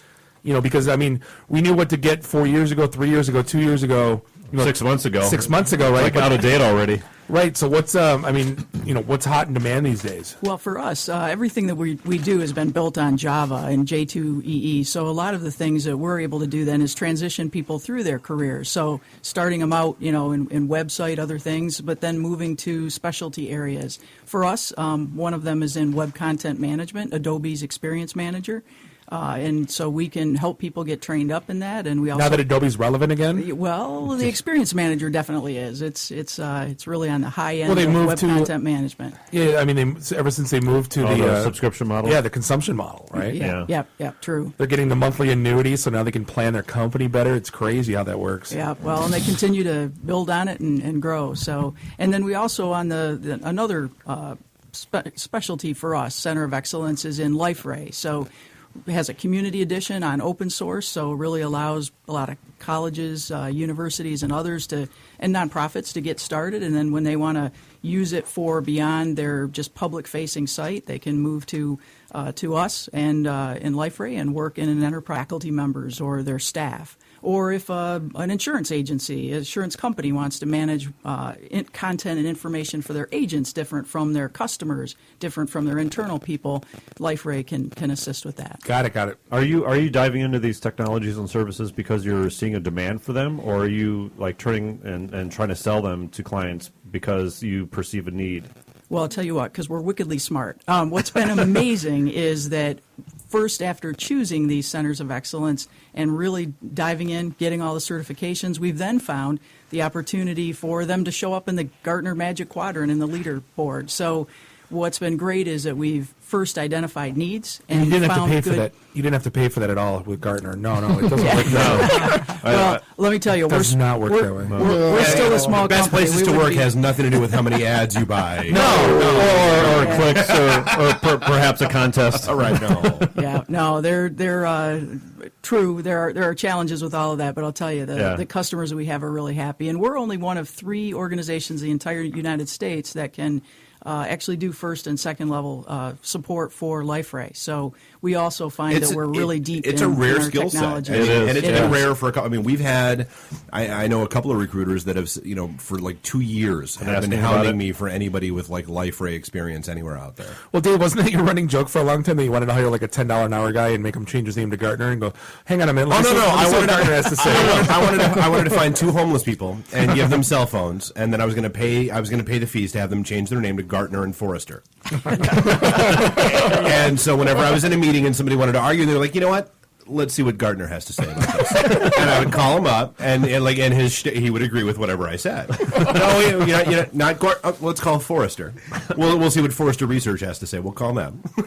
Because we knew what to get 4 years ago, 3 years ago, 2 years ago, 6 months ago. 6 months ago, right? Like out of date already. Right. So what's what's hot in demand these days? Well, for us, everything that we do has been built on Java and J2EE. So a lot of the things that we're able to do then is transition people through their careers. So starting them out, in website, other things, but then moving to specialty areas. For us, one of them is in web content management, Adobe's Experience Manager. And so we can help people get trained up in that, and we also now that Adobe's relevant again. Well, the Experience Manager definitely is. It's really on the high end of web content management. Yeah, ever since they moved to the subscription model. Yeah, the consumption model, right? Yeah, true. They're getting the monthly annuity, so now they can plan their company better. It's crazy how that works. Yeah, well, and they continue to build on it and grow. So, and then we also on the another specialty for us, Center of Excellence, is in LifeRay. So it has a community edition on open source, so it really allows a lot of colleges, universities, and others and nonprofits to get started. And then when they want to use it for beyond their just public-facing site, they can move to us and in LifeRay and work in an enterprise faculty members or their staff. Or if an insurance agency, insurance company wants to manage content and information for their agents different from their customers, different from their internal people, LifeRay can assist with that. Got it. Are you diving into these technologies and services because you're seeing a demand for them, or are you like turning and trying to sell them to clients because you perceive a need? Well, I'll tell you what, because we're wickedly smart. What's been amazing is that first, after choosing these centers of excellence and really diving in, getting all the certifications, we've then found the opportunity for them to show up in the Gartner Magic Quadrant in the leaderboard. So what's been great is that we've first identified needs and you didn't have to found pay for good- that. You didn't have to pay for that at all with Gartner. No, it doesn't work that way. Well, let me tell you, It does not work that way. We're still a small The best company. places We to would work be- has nothing to do with how many ads you buy. Or clicks, or perhaps a contest. All right, no. Yeah, no, they're true. There are challenges with all of that, but I'll tell you, the customers that we have are really happy, and we're only one of 3 organizations in the entire United States that can actually do first and second level support for LifeRay. So we also find that we're really deep. It's in a rare our skill set, technology. and it's been rare for a couple. I mean, we've had. I know a couple of recruiters that have, for like 2 years have been hounding me for anybody with like LifeRay experience anywhere out there. Well, Dave, wasn't that your running joke for a long time that you wanted to hire like a $10 an hour guy and make him change his name to Gartner and go, hang on a minute. I wanted Gartner has to say. I wanted to find 2 homeless people and give them cell phones, and then I was going to pay the fees to have them change their name to Gartner and Forrester. And so whenever I was in a meeting and somebody wanted to argue, they were like, you know what? Let's see what Gartner has to say about this. And I would call him up, and he would agree with whatever I said. No, not Gartner. Let's call Forrester. We'll see what Forrester Research has to say. We'll call them. You're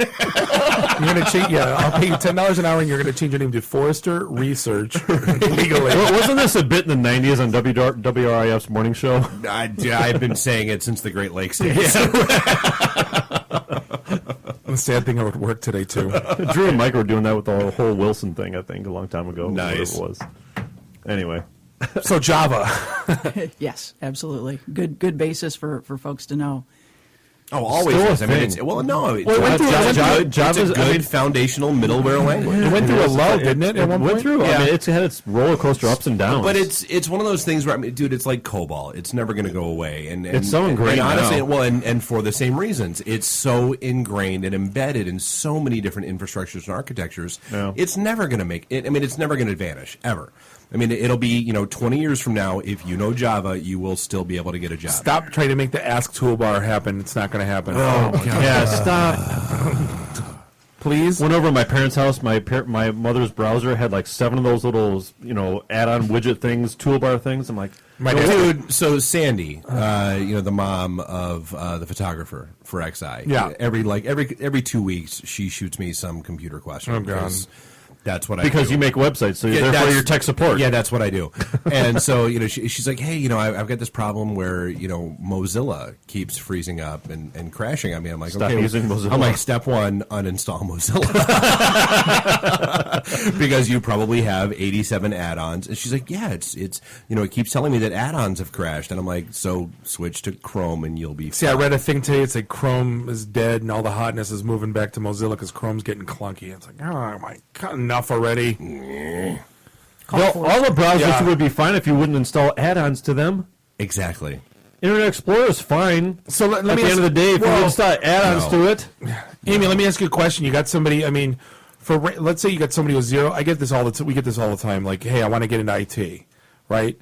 going to change. Yeah, I'll pay you $10 an hour, and you're going to change your name to Forrester Research legally. Wasn't this a bit in the 90s on WRIF's morning show? I've been saying it since the Great Lakes days. The sad thing, I would work today too. Drew and Mike were doing that with the whole Wilson thing, I think, a long time ago. Nice. Whatever it was. Anyway. So Java. Yes, absolutely. Good basis for folks to know. Oh, always Still a is. I mean, thing. it's a good foundational middleware language. It went through a lull, didn't it? At one went point? through. Yeah. I mean, it's had its roller coaster ups and downs. But it's one of those things where, I mean, dude, it's like COBOL. It's never going to go away. And it's so ingrained and honestly, now. well, and for the same reasons, it's so ingrained and embedded in so many different infrastructures and architectures. Yeah. It's never going to make it. I mean, it's never going to vanish ever. I mean, it'll be 20 years from now. If you know Java, you will still be able to get a job. Stop trying to make the Ask Toolbar happen. It's not going to happen. Oh, God. Yeah, stop. Please. Went over to my parents' house. My mother's browser had like 7 of those little, add-on widget things, toolbar things. I'm like, Dude, so Sandy, the mom of the photographer for XI. Yeah. Every 2 weeks, she shoots me some computer question. Oh, God. That's what I because do. you make websites, so therefore you're tech support. Yeah, that's what I do. And so, she's like, hey, I've got this problem where, Mozilla keeps freezing up and crashing on me. I'm like, Stop okay. using Mozilla. I'm like, step 1, uninstall Mozilla. Because you probably have 87 add-ons. And she's like, yeah, it's it keeps telling me that add-ons have crashed. And I'm like, so switch to Chrome and you'll be fine. See, I read a thing today. It's like Chrome is dead and all the hotness is moving back to Mozilla because Chrome's getting clunky. It's like, oh my God, enough already. Well, all the browsers would be fine if you wouldn't install add-ons to them. Exactly. Internet Explorer is fine. So let at me the end of the day, if you wouldn't install add-ons to it. Amy, let me ask you a question. You got somebody, I mean, let's say you got somebody with 0. I get this all the we get this all the time. Like, hey, I want to get into IT, right?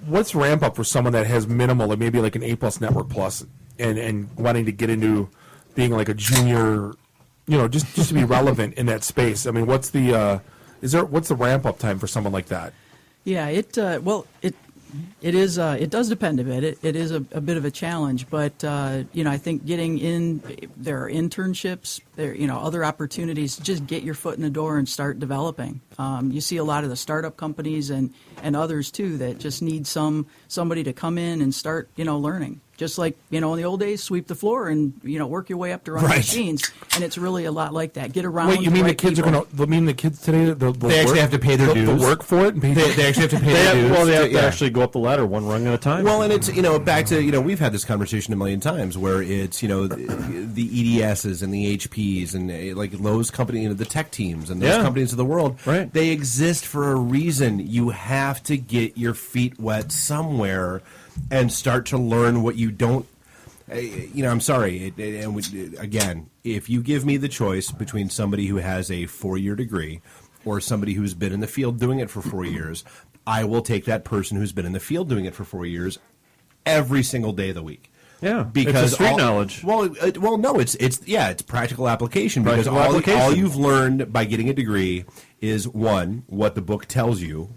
What's ramp up for someone that has minimal, like maybe like an A+ Network Plus, and wanting to get into being like a junior, just to be relevant in that space? I mean, what's the ramp up time for someone like that? Yeah, it is. It does depend a bit. It is a bit of a challenge, but I think getting in, there are internships, there other opportunities. Just get your foot in the door and start developing. You see a lot of the startup companies and others too that just need somebody to come in and start learning. Just like, in the old days, sweep the floor and, work your way up to run machines. And it's really a lot like that. Get around. Wait, you mean the kids people. are going to? Mean the kids today? They actually have to pay their dues. They'll work for it. And pay They actually have to pay their dues. Well, they have to actually go up the ladder one rung at a time. Well, and it's back to we've had this conversation a million times where it's the EDSs and the HPs and like those companies, the tech teams and those companies of the world. Right. They exist for a reason. You have to get your feet wet somewhere and start to learn what you don't. I'm sorry. Again, if you give me the choice between somebody who has a 4-year degree or somebody who's been in the field doing it for 4 years, I will take that person who's been in the field doing it for 4 years every single day of the week. Yeah, because it's street knowledge. Well, no, it's practical application because Practical all you've learned by getting a degree is, one, what the book tells you.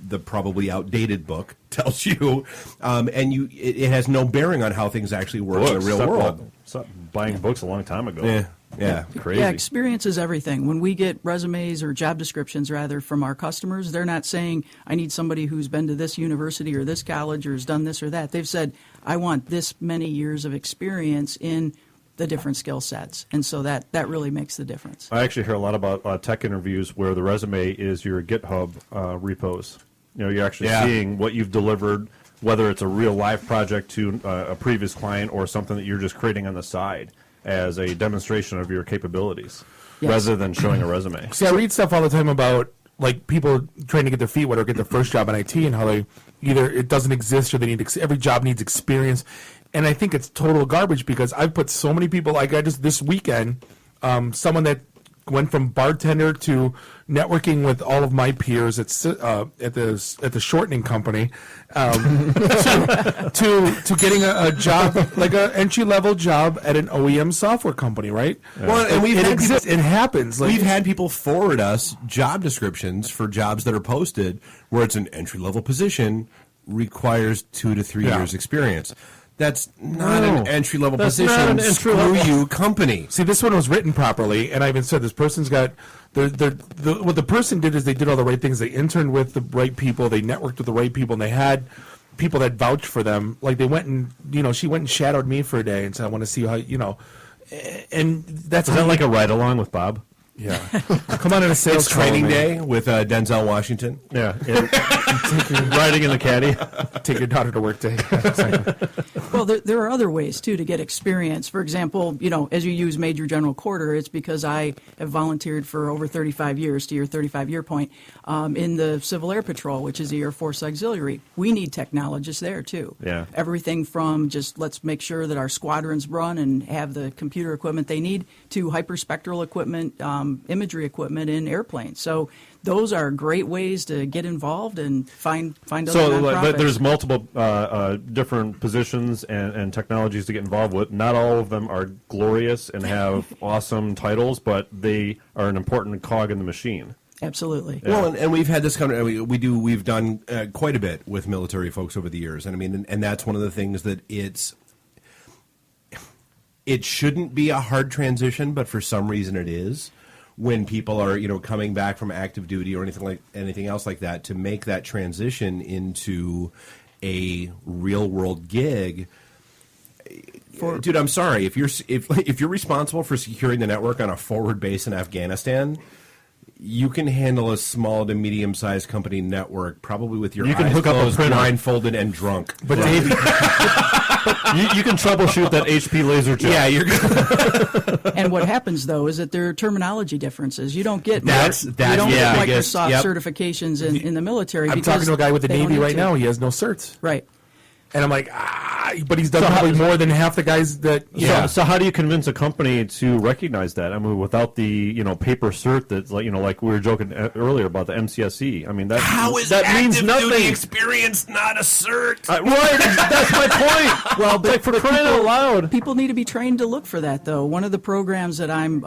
The probably outdated book tells you, and it has no bearing on how things actually work in the real world. Stop buying books a long time ago. Yeah, crazy. Yeah, experience is everything. When we get resumes or job descriptions, rather, from our customers, they're not saying, I need somebody who's been to this university or this college or has done this or that. They've said, I want this many years of experience in the different skill sets. And so that really makes the difference. I actually hear a lot about tech interviews where the resume is your GitHub repos. You're actually seeing what you've delivered, whether it's a real live project to a previous client or something that you're just creating on the side as a demonstration of your capabilities, rather than showing a resume. See, I read stuff all the time about like people trying to get their feet wet or get their first job in IT, and how they either it doesn't exist or they need every job needs experience, and I think it's total garbage because I've put so many people. Like I just this weekend, someone that went from bartender to networking with all of my peers at the shortening company, to getting a job, like an entry-level job at an OEM software company, right? Yeah. Well, and it happens. We've had people forward us job descriptions for jobs that are posted where it's an entry-level position, requires 2 to 3 years experience. That's not an entry-level position. Screw you, company. See, this one was written properly, and I even said this person's got... what the person did is they did all the right things. They interned with the right people. They networked with the right people, and they had people that vouched for them. Like, they went and, she went and shadowed me for a day and said, I want to see how, and that's... Is that like a ride-along with Bob? Yeah. Come on in a sales It's training day with Denzel Washington. Yeah. Riding in the caddy. Take your daughter to work day. Well, there are other ways, too, to get experience. For example, as you use Major General Quarter, it's because I have volunteered for over 35 years, to your 35-year point, in the Civil Air Patrol, which is the Air Force Auxiliary. We need technologists there, too. Yeah. Everything from just let's make sure that our squadrons run and have the computer equipment they need to hyperspectral equipment, imagery equipment in airplanes. So those are great ways to get involved and find other nonprofits. But there's multiple different positions and technologies to get involved with. Not all of them are glorious and have awesome titles, but they are an important cog in the machine. Absolutely. Yeah. Well, and we've had this we've done quite a bit with military folks over the years, and I mean, and that's one of the things that it shouldn't be a hard transition, but for some reason it is. When people are, coming back from active duty or anything else like that, to make that transition into a real world gig. Dude, I'm sorry if you're responsible for securing the network on a forward base in Afghanistan, you can handle a small to medium sized company network probably with your eyes closed, blindfolded, and drunk. But Dave, you can troubleshoot that HP laser jet. Yeah, you're good. And what happens though is that there are terminology differences. You don't get Microsoft certifications in the military. I'm talking to a guy with the Navy right now. He has no certs. Right. And I'm like, but he's done probably more than half the guys that. Yeah. So how do you convince a company to recognize that? I mean, without the paper cert that's like we were joking earlier about the MCSE. I mean, that means nothing. Duty experience not a cert? Right. That's my point. Well, but for crying out loud, people need to be trained to look for that. Though one of the programs that I'm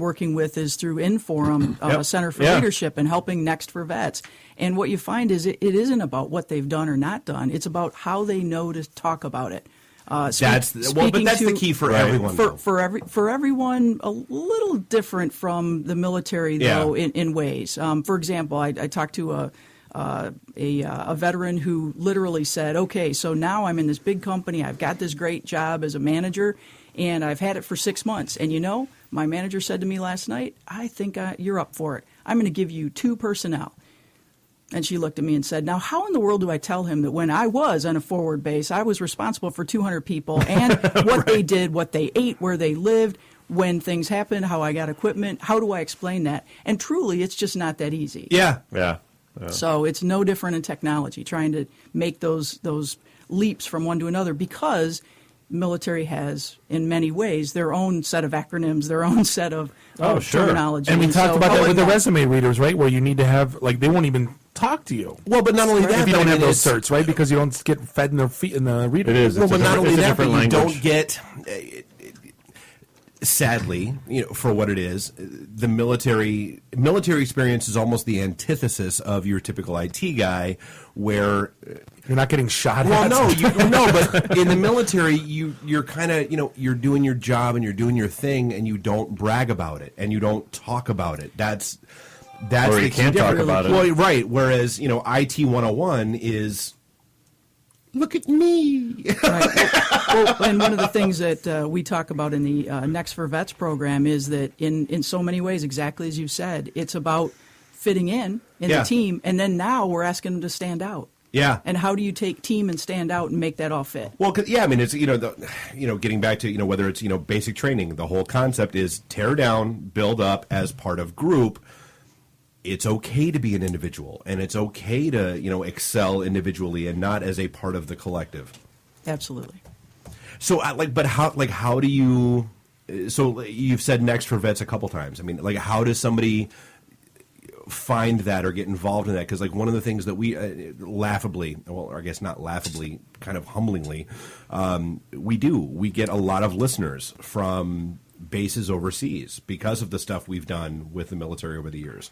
working with is through Inforum Center for Leadership and helping Next for Vets. And what you find is it isn't about what they've done or not done. It's about how they know to talk about it. But that's the key for everyone. For everyone, a little different from the military, though, in ways. For example, I talked to a veteran who literally said, okay, so now I'm in this big company, I've got this great job as a manager, and I've had it for 6 months. And my manager said to me last night, I think you're up for it. I'm going to give you 2 personnel. And she looked at me and said, now how in the world do I tell him that when I was on a forward base, I was responsible for 200 people and what they did, what they ate, where they lived, when things happened, how I got equipment? How do I explain that? And truly, it's just not that easy. Yeah. So it's no different in technology, trying to make those leaps from one to another, because military has, in many ways, their own set of acronyms, their own set of terminology. And we talked about that with the resume readers, right? Where you need to have, they won't even talk to you. Well, but not only that, if you don't have those certs, right? Because you don't get fed in the reader. It is. Well, but not only that, but you language. don't get. Sadly, for what it is, the military experience is almost the antithesis of your typical IT guy, where you're not getting shot well, at. No, but in the military, you're kind of you're doing your job and you're doing your thing, and you don't brag about it and you don't talk about it. That's or you can't talk about it. Well, right. Whereas IT 101 is. Look at me. Right. Well, and one of the things that we talk about in the Next for Vets program is that in so many ways, exactly as you said, it's about fitting in the team, and then now we're asking them to stand out. Yeah. And how do you take team and stand out and make that all fit? Well, it's getting back to whether it's basic training, the whole concept is tear down, build up as part of group. It's okay to be an individual, and it's okay to excel individually and not as a part of the collective. Absolutely. So how do you? So you've said Next for Vets a couple times. I mean, how does somebody find that or get involved in that? Because one of the things that we laughably, or I guess not laughably, kind of humblingly, we get a lot of listeners from bases overseas because of the stuff we've done with the military over the years.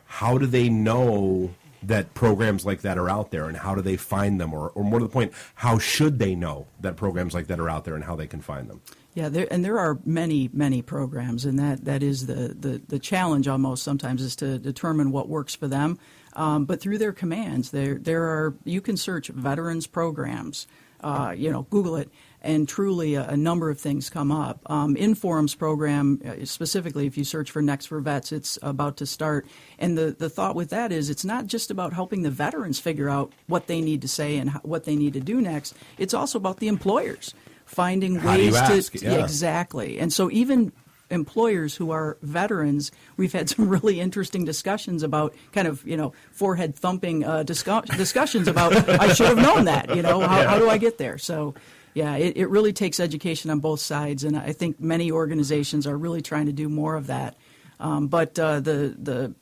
How do they know that programs like that are out there, and how do they find them? Or more to the point, how should they know that programs like that are out there and how they can find them? Yeah, there are many, many programs, and that is the challenge almost sometimes, is to determine what works for them. But through their commands, you can search veterans programs, Google it, and truly a number of things come up. Inforum's program, specifically, if you search for Next for Vets, it's about to start. And the thought with that is it's not just about helping the veterans figure out what they need to say and what they need to do next. It's also about the employers finding ways to... Yeah. Exactly. And so even employers who are veterans, we've had some really interesting discussions about kind of, forehead thumping discussions about, I should have known that, how do I get there? So... Yeah, it really takes education on both sides, and I think many organizations are really trying to do more of that. But the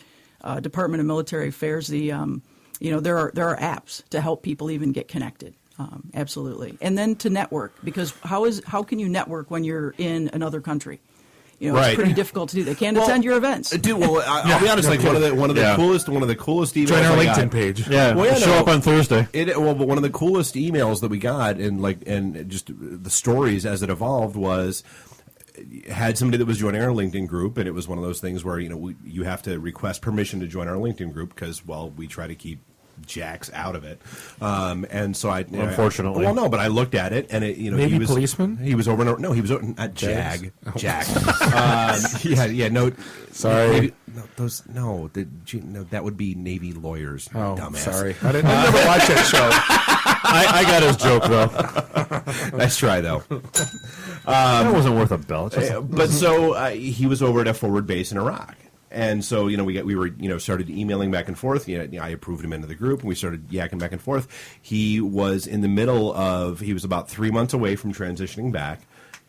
Department of Military Affairs, there are apps to help people even get connected. Absolutely, and then to network, because how can you network when you're in another country? Right. It's pretty difficult to do. They can't attend your events. I'll be honest. One of the coolest emails. Join our I LinkedIn got, page. Yeah, show up on Thursday. But one of the coolest emails that we got, and just the stories as it evolved, was had somebody that was joining our LinkedIn group, and it was one of those things where you have to request permission to join our LinkedIn group because we try to keep jacks out of it, and so unfortunately, but I looked at it, and maybe he was policeman. He was over. No, he was over at Jack. Jack. No. Sorry. That would be Navy lawyers. Oh, dumbass. Sorry. I never watched that show. I got his joke though. Nice try though. That wasn't worth a bell. But so he was over at a forward base in Iraq. And so, we were started emailing back and forth. I approved him into the group, and we started yakking back and forth. He was in the middle of, he was about 3 months away from transitioning back,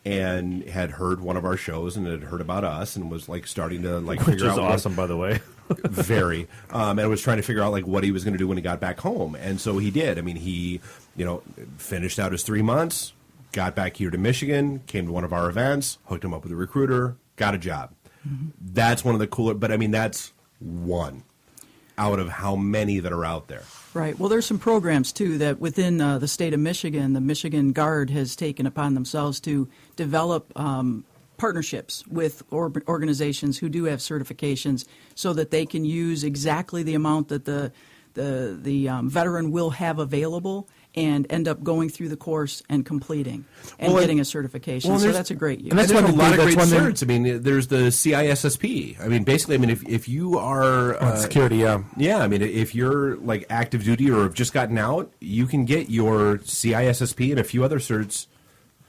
and had heard one of our shows and had heard about us, and was starting to figure out. Which is awesome, by the way. Very, and was trying to figure out what he was going to do when he got back home. And so he did. I mean, he finished out his 3 months, got back here to Michigan, came to one of our events, hooked him up with a recruiter, got a job. Mm-hmm. That's one of the cooler, but I mean, that's one out of how many that are out there. Right. Well, there's some programs, too, that within the state of Michigan, the Michigan Guard has taken upon themselves to develop partnerships with organizations who do have certifications so that they can use exactly the amount that the the veteran will have available and end up going through the course and completing and getting a certification. So that's a great use. And that's a lot of great certs. I mean, there's the CISSP. I mean, basically, I mean, if you are security, yeah. I mean, if you're like active duty or have just gotten out, you can get your CISSP and a few other certs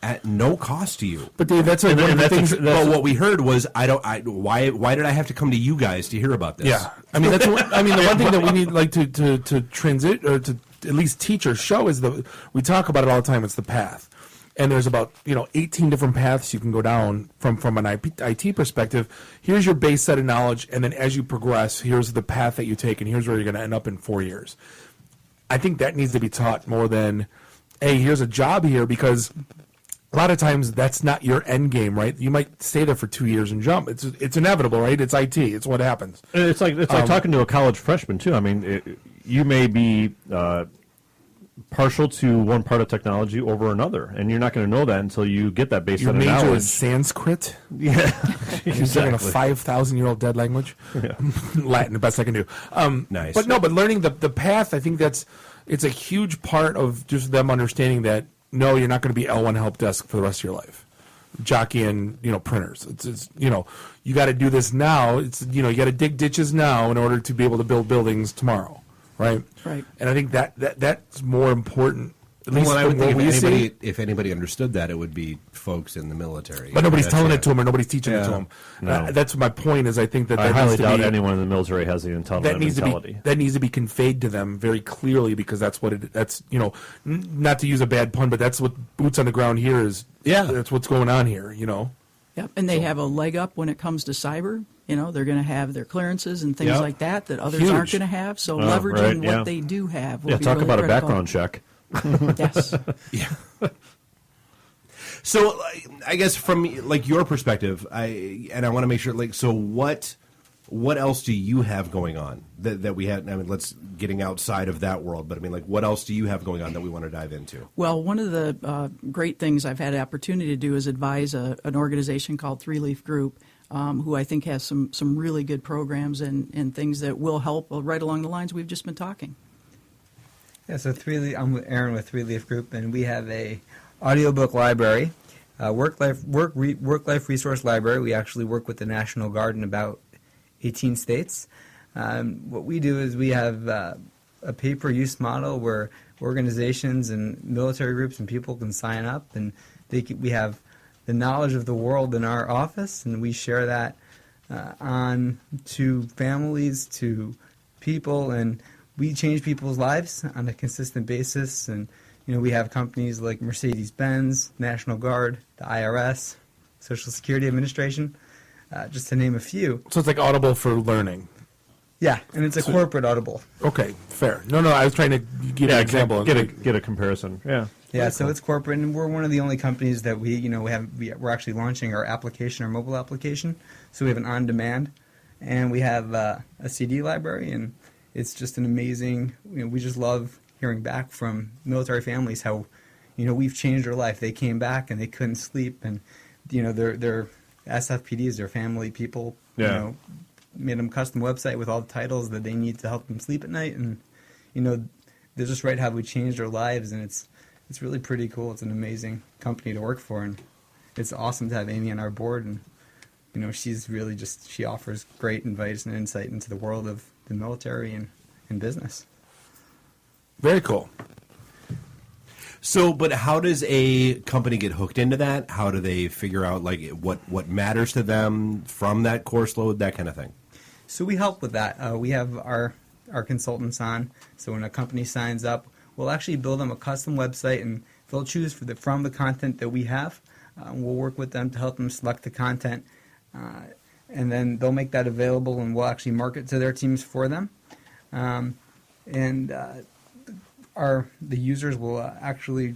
at no cost to you. But Dave, that's like one of the things. But what we heard was, why did I have to come to you guys to hear about this? Yeah, I mean, the one thing that we need like to transit or to at least teach or show is we talk about it all the time. It's the path, and there's about 18 different paths you can go down from an IT perspective. Here's your base set of knowledge, and then as you progress, here's the path that you take, and here's where you're going to end up in 4 years. I think that needs to be taught more than, hey, here's a job here, because a lot of times that's not your end game, right? You might stay there for 2 years and jump. It's inevitable, right? It's IT. It's what happens. It's like talking to a college freshman too. I mean, you may be partial to one part of technology over another, and you're not going to know that until you get that base set of knowledge. Your major is Sanskrit. Yeah, You're studying a 5,000-year-old dead language. Yeah. Latin, the best I can do. Nice. But learning the path, I think it's a huge part of just them understanding that. No, you're not going to be L1 help desk for the rest of your life. Jockeying, printers. It's you got to do this now. It's you got to dig ditches now in order to be able to build buildings tomorrow, right? Right. And I think that's more important. At least I would think see. if anybody understood that, it would be folks in the military. But nobody's telling it to them, or nobody's teaching it to them. No. That's my point. Is I think that I highly doubt anyone in the military has the mentality. That needs to be conveyed to them very clearly, because that's what that's not to use a bad pun, but that's what boots on the ground here is. Yeah, that's what's going on here. Yep, and they have a leg up when it comes to cyber. They're going to have their clearances and things like that others aren't going to have. So leveraging what they do have will be talk really about critical. a background check. Yes. Yeah. So, I guess from your perspective, I want to make sure. So what else do you have going on that we had? I mean, let's getting outside of that world, but I mean, what else do you have going on that we want to dive into? Well, one of the great things I've had the opportunity to do is advise an organization called Three Leaf Group, who I think has some really good programs and things that will help right along the lines we've just been talking. Yeah, so I'm Aaron with Three Leaf Group, and we have a audiobook library, work life resource library. We actually work with the National Guard in about 18 states. What we do is we have a pay-per-use model where organizations and military groups and people can sign up, and we have the knowledge of the world in our office, and we share that on to families, to people, and we change people's lives on a consistent basis. And we have companies like Mercedes-Benz, National Guard, the IRS, Social Security Administration, just to name a few. So it's like Audible for learning. Yeah, and it's a corporate Audible. Okay, fair. No, I was trying to get an example. Get a comparison. Yeah. Yeah, so it's corporate, and we're one of the only companies that we're actually launching our application, our mobile application. So we have an on-demand, and we have a CD library, and it's just an amazing. We just love hearing back from military families how, we've changed their life. They came back and they couldn't sleep, and their SFPDs, their family people, made them a custom website with all the titles that they need to help them sleep at night, and they're just right how we changed their lives, and it's really pretty cool. It's an amazing company to work for, and it's awesome to have Amy on our board, and she's really she offers great advice and insight into the world of the military and business. Very cool. So, but how does a company get hooked into that? How do they figure out what matters to them from that course load, that kind of thing? So we help with that. We have our consultants on. So when a company signs up, we'll actually build them a custom website, and they'll choose from the content that we have. We'll work with them to help them select the content, and then they'll make that available, and we'll actually market to their teams for them. The users will actually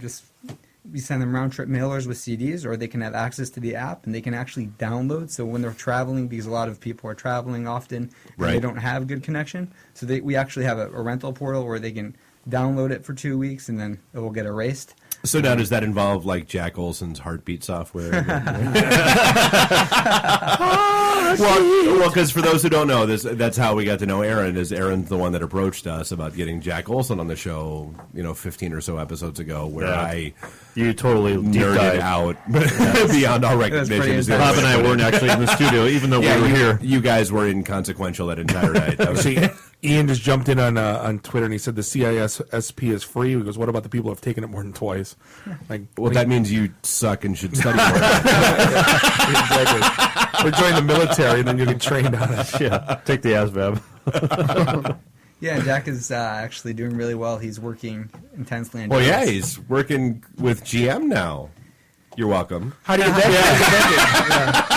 we send them round-trip mailers with CDs, or they can have access to the app, and they can actually download. So when they're traveling, because a lot of people are traveling often, and they don't have good connection, so we actually have a rental portal where they can download it for 2 weeks, and then it will get erased. So now, does that involve like Jack Olson's heartbeat software? Well, because for those who don't know, that's how we got to know Aaron. Is Aaron's the one that approached us about getting Jack Olson on the show, 15 or so episodes ago, where you totally nerded out beyond all recognition. Bob and I weren't actually in the studio, even though we were here. You guys were inconsequential that entire night. Ian just jumped in on Twitter and he said the CISSP is free. He goes, what about the people who have taken it more than twice? Well, that means you suck and should study more. Exactly. Or join the military and then you get trained on it. Yeah, take the ASVAB. Yeah, Jack is actually doing really well. He's working intensely on Well, yeah, he's working with GM now. You're welcome. How do you get that?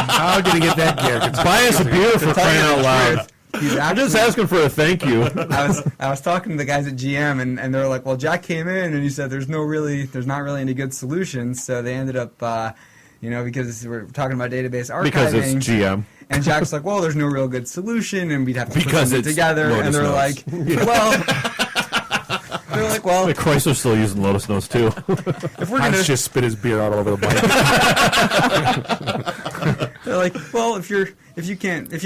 How did he get that gear? Buy us a beer for crying out loud. I'm just asking for a thank you. I was talking to the guys at GM, and they were like, "Well, Jack came in and he said there's not really any good solutions." So they ended up, because we're talking about database archiving. Because it's GM. And Jack's like, "Well, there's no real good solution, and we'd have to put something together." Lotus and they're Notes. well, Chrysler's still using Lotus Notes too. If we're gonna just spit his beer out all over the bike. They're like, well, if you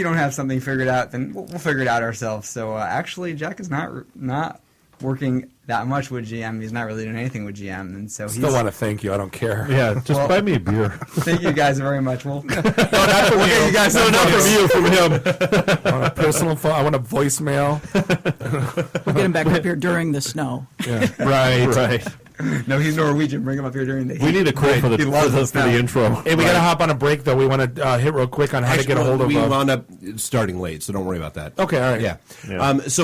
don't have something figured out, then we'll figure it out ourselves. So actually, Jack is not working that much with GM. He's not really doing anything with GM, and so still want to thank you. I don't care. Yeah, just buy me a beer. Thank you guys very much. Well, not from you. You guys not from you, from him. I want a personal phone. I want a voicemail. We'll get him back up here during the snow. Yeah. Right. No, he's Norwegian. Bring him up here during the heat. We need a quote for the intro. Hey, we got to hop on a break, though. We want to hit real quick on how to get a hold of... We wound up starting late, so don't worry about that. Okay, all right. Yeah.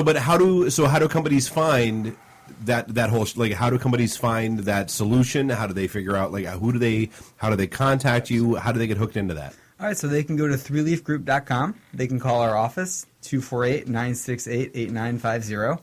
But how do companies find that whole... how do companies find that solution? How do they figure out, how do they contact you? How do they get hooked into that? All right, so they can go to 3leafgroup.com. They can call our office, 248-968-8950.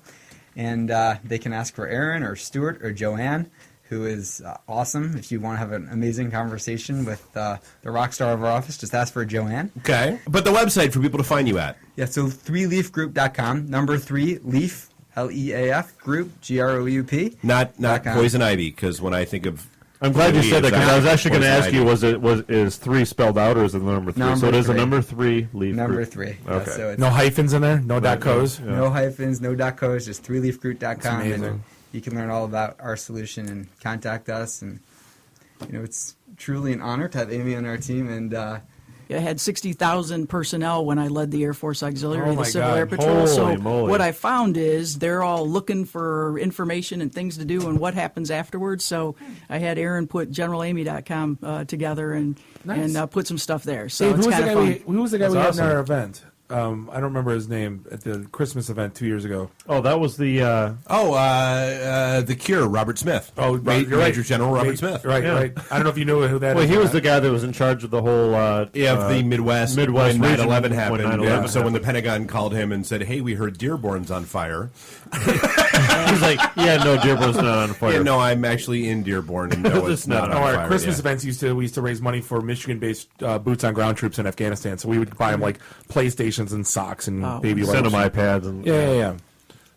And they can ask for Aaron or Stuart or Joanne, who is awesome. If you want to have an amazing conversation with the rock star of our office, just ask for Joanne. Okay. But the website for people to find you at? Yeah, so 3leafgroup.com, number 3, Leaf, L-E-A-F, group, G-R-O-U-P. Not Poison Ivy, because when I think of... I'm glad you said that, because I was actually going to ask you, is 3 spelled out, or is it the number 3? So it is a number 3 Leaf Number group. 3. Okay. So it's no hyphens in there? No .cos? Yeah. No hyphens, no .cos, just 3leafgroup.com. Amazing. And you can learn all about our solution and contact us. And, it's truly an honor to have Amy on our team. And I had 60,000 personnel when I led the Air Force Auxiliary, Oh, the my Civil God. Air Patrol. Holy So moly. what I found is they're all looking for information and things to do and what happens afterwards. So I had Aaron put GeneralAmy.com together and put some stuff there. So Dave, it's kind of fun. who was the guy we That's had in awesome. our event? I don't remember his name at the Christmas event 2 years ago. Oh, that was the... The Cure, Robert Smith. Oh, Major right. General Robert Smith. Right, Yeah. right. I don't know if you knew who that is. Well, he or was not. the guy that was in charge of the whole... the Midwest when region 9/11 happened. when 9/11 Yeah. So when the happened. Pentagon called him and said, "Hey, we heard Dearborn's on fire," He's like, yeah, no, Dearborn's not on fire. Yeah, no, I'm actually in Dearborn, and no, it's not on our fire. Christmas yeah. events we used to raise money for Michigan-based boots on ground troops in Afghanistan. So we would buy them like PlayStations and socks and baby wipes. Send them iPads. And, Yeah.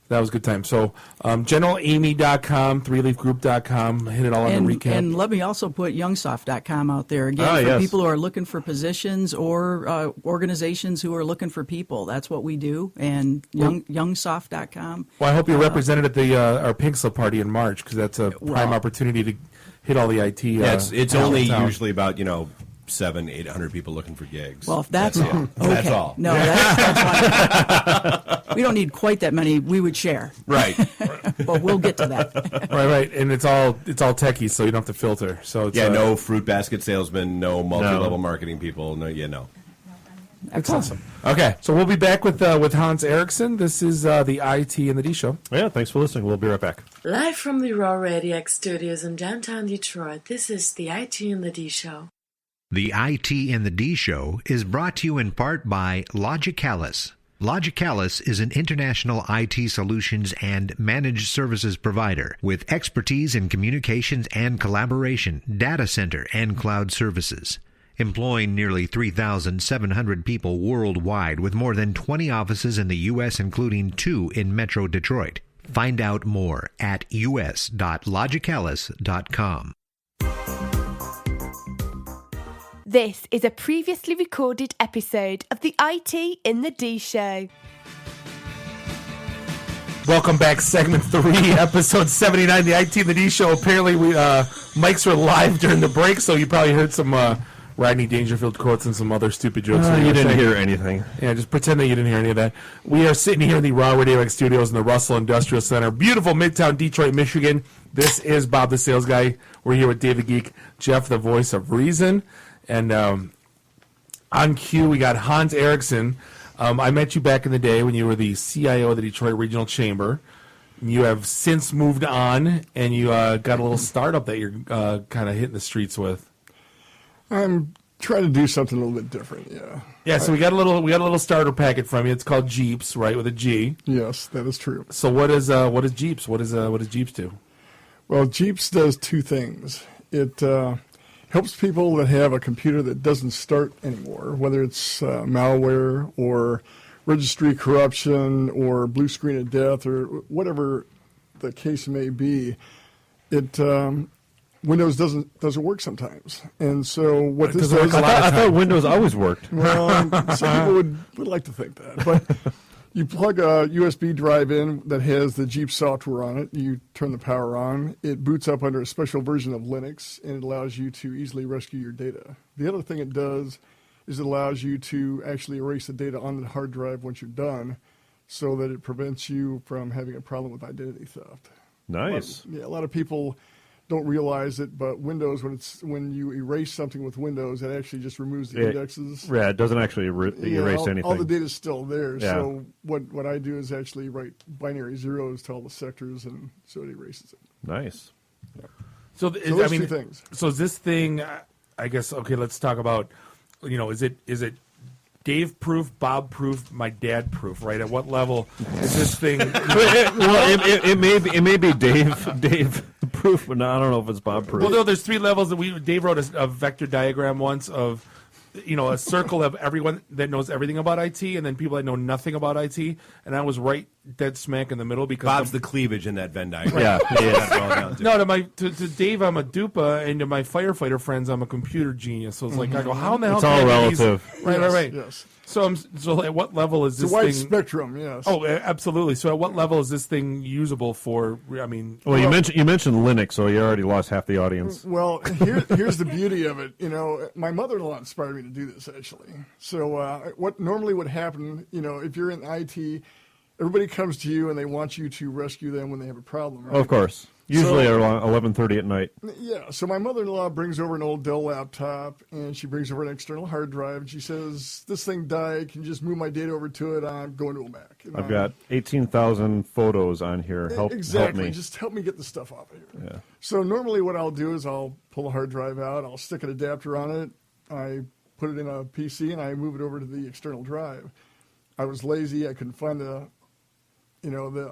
That was a good time. So GeneralAmy.com, 3leafgroup.com, hit it all on the recap. And let me also put Youngsoft.com out there. Again, for yes. people who are looking for positions or organizations who are looking for people. That's what we do. And Youngsoft.com. Well, I hope you're represented at the our Pink Slip party in March, because that's a prime opportunity to hit all the IT. Yeah, it's only town. usually about 700-800 people looking for gigs. Well, if that's all. Okay. That's all. No, that's fine. We don't need quite that many. We would share. Right. But we'll get to that. Right. And it's all techie, so you don't have to filter. So it's, no fruit basket salesmen, no multi-level marketing people. No. That's awesome. Okay, so we'll be back with Hans Eriksson. This is the IT and the D Show. Yeah, thanks for listening. We'll be right back. Live from the Raw Radio X studios in downtown Detroit, this is the IT and the D Show. The IT in the D Show is brought to you in part by Logicalis. Logicalis is an international IT solutions and managed services provider with expertise in communications and collaboration, data center, and cloud services. Employing nearly 3,700 people worldwide with more than 20 offices in the U.S., including 2 in Metro Detroit. Find out more at us.logicalis.com. This is a previously recorded episode of the IT in the D Show. Welcome back, segment 3, episode 79, the IT in the D Show. Apparently, we mics were live during the break, so you probably heard some Rodney Dangerfield quotes and some other stupid jokes. You didn't hear anything. Yeah, just pretend that you didn't hear any of that. We are sitting here in the Raw Radio X studios in the Russell Industrial Center, beautiful Midtown Detroit, Michigan. This is Bob the Sales Guy. We're here with David Geek, Jeff, the voice of reason, and on cue we got Hans Eriksson. I met you back in the day when you were the CIO of the Detroit Regional Chamber. You have since moved on, and you got a little startup that you're kind of hitting the streets with. I'm trying to do something a little bit different, yeah. Yeah, so we got a little starter packet from you. It's called GEEPS, right, with a G. Yes, that is true. So what is GEEPS? What does GEEPS do? Well, GEEPS does two things. It helps people that have a computer that doesn't start anymore, whether it's malware or registry corruption or blue screen of death or whatever the case may be. It Windows doesn't work sometimes, and so what this does, I thought Windows always worked. Well, some people would like to think that, but you plug a USB drive in that has the GEEPS software on it. You turn the power on. It boots up under a special version of Linux, and it allows you to easily rescue your data. The other thing it does is it allows you to actually erase the data on the hard drive once you're done, so that it prevents you from having a problem with identity theft. Nice. A lot of people don't realize it, but Windows, when you erase something with Windows, it actually just removes the indexes. Yeah, it doesn't actually erase anything. All the data is still there. Yeah. So what I do is actually write binary zeros to all the sectors, and so it erases it. Nice. Yeah. So those two things. So is this thing? I guess okay. Let's talk about. Is it Dave proof, Bob proof, my dad proof? Right? At what level is this thing? It may be Dave proof, but no, I don't know if it's Bob proof. Well, no, there's 3 levels that Dave wrote a vector diagram once of, a circle of everyone that knows everything about IT, and then people that know nothing about IT, and I was right dead smack in the middle because Bob's the cleavage in that Venn diagram. Yeah, No, to Dave, I'm a dupa, and to my firefighter friends, I'm a computer genius. So it's like I go, how in the hell? It's all relative. Right. Yes. So at what level is this it's a wide thing? spectrum, yes. Oh, absolutely. So at what level is this thing usable for? I mean, well, you mentioned Linux, so you already lost half the audience. Well, here's the beauty of it. My mother-in-law inspired me to do this actually. So what normally would happen, if you're in IT, everybody comes to you and they want you to rescue them when they have a problem. Right? Of course. Usually around 11:30 at night. Yeah, so my mother-in-law brings over an old Dell laptop, and she brings over an external hard drive, and she says, this thing died, can you just move my data over to it? I'm going to a Mac. I've got 18,000 photos on here. Help me. Just help me get the stuff off of here. Yeah. So normally what I'll do is I'll pull the hard drive out, I'll stick an adapter on it, I put it in a PC, and I move it over to the external drive. I was lazy, I couldn't find the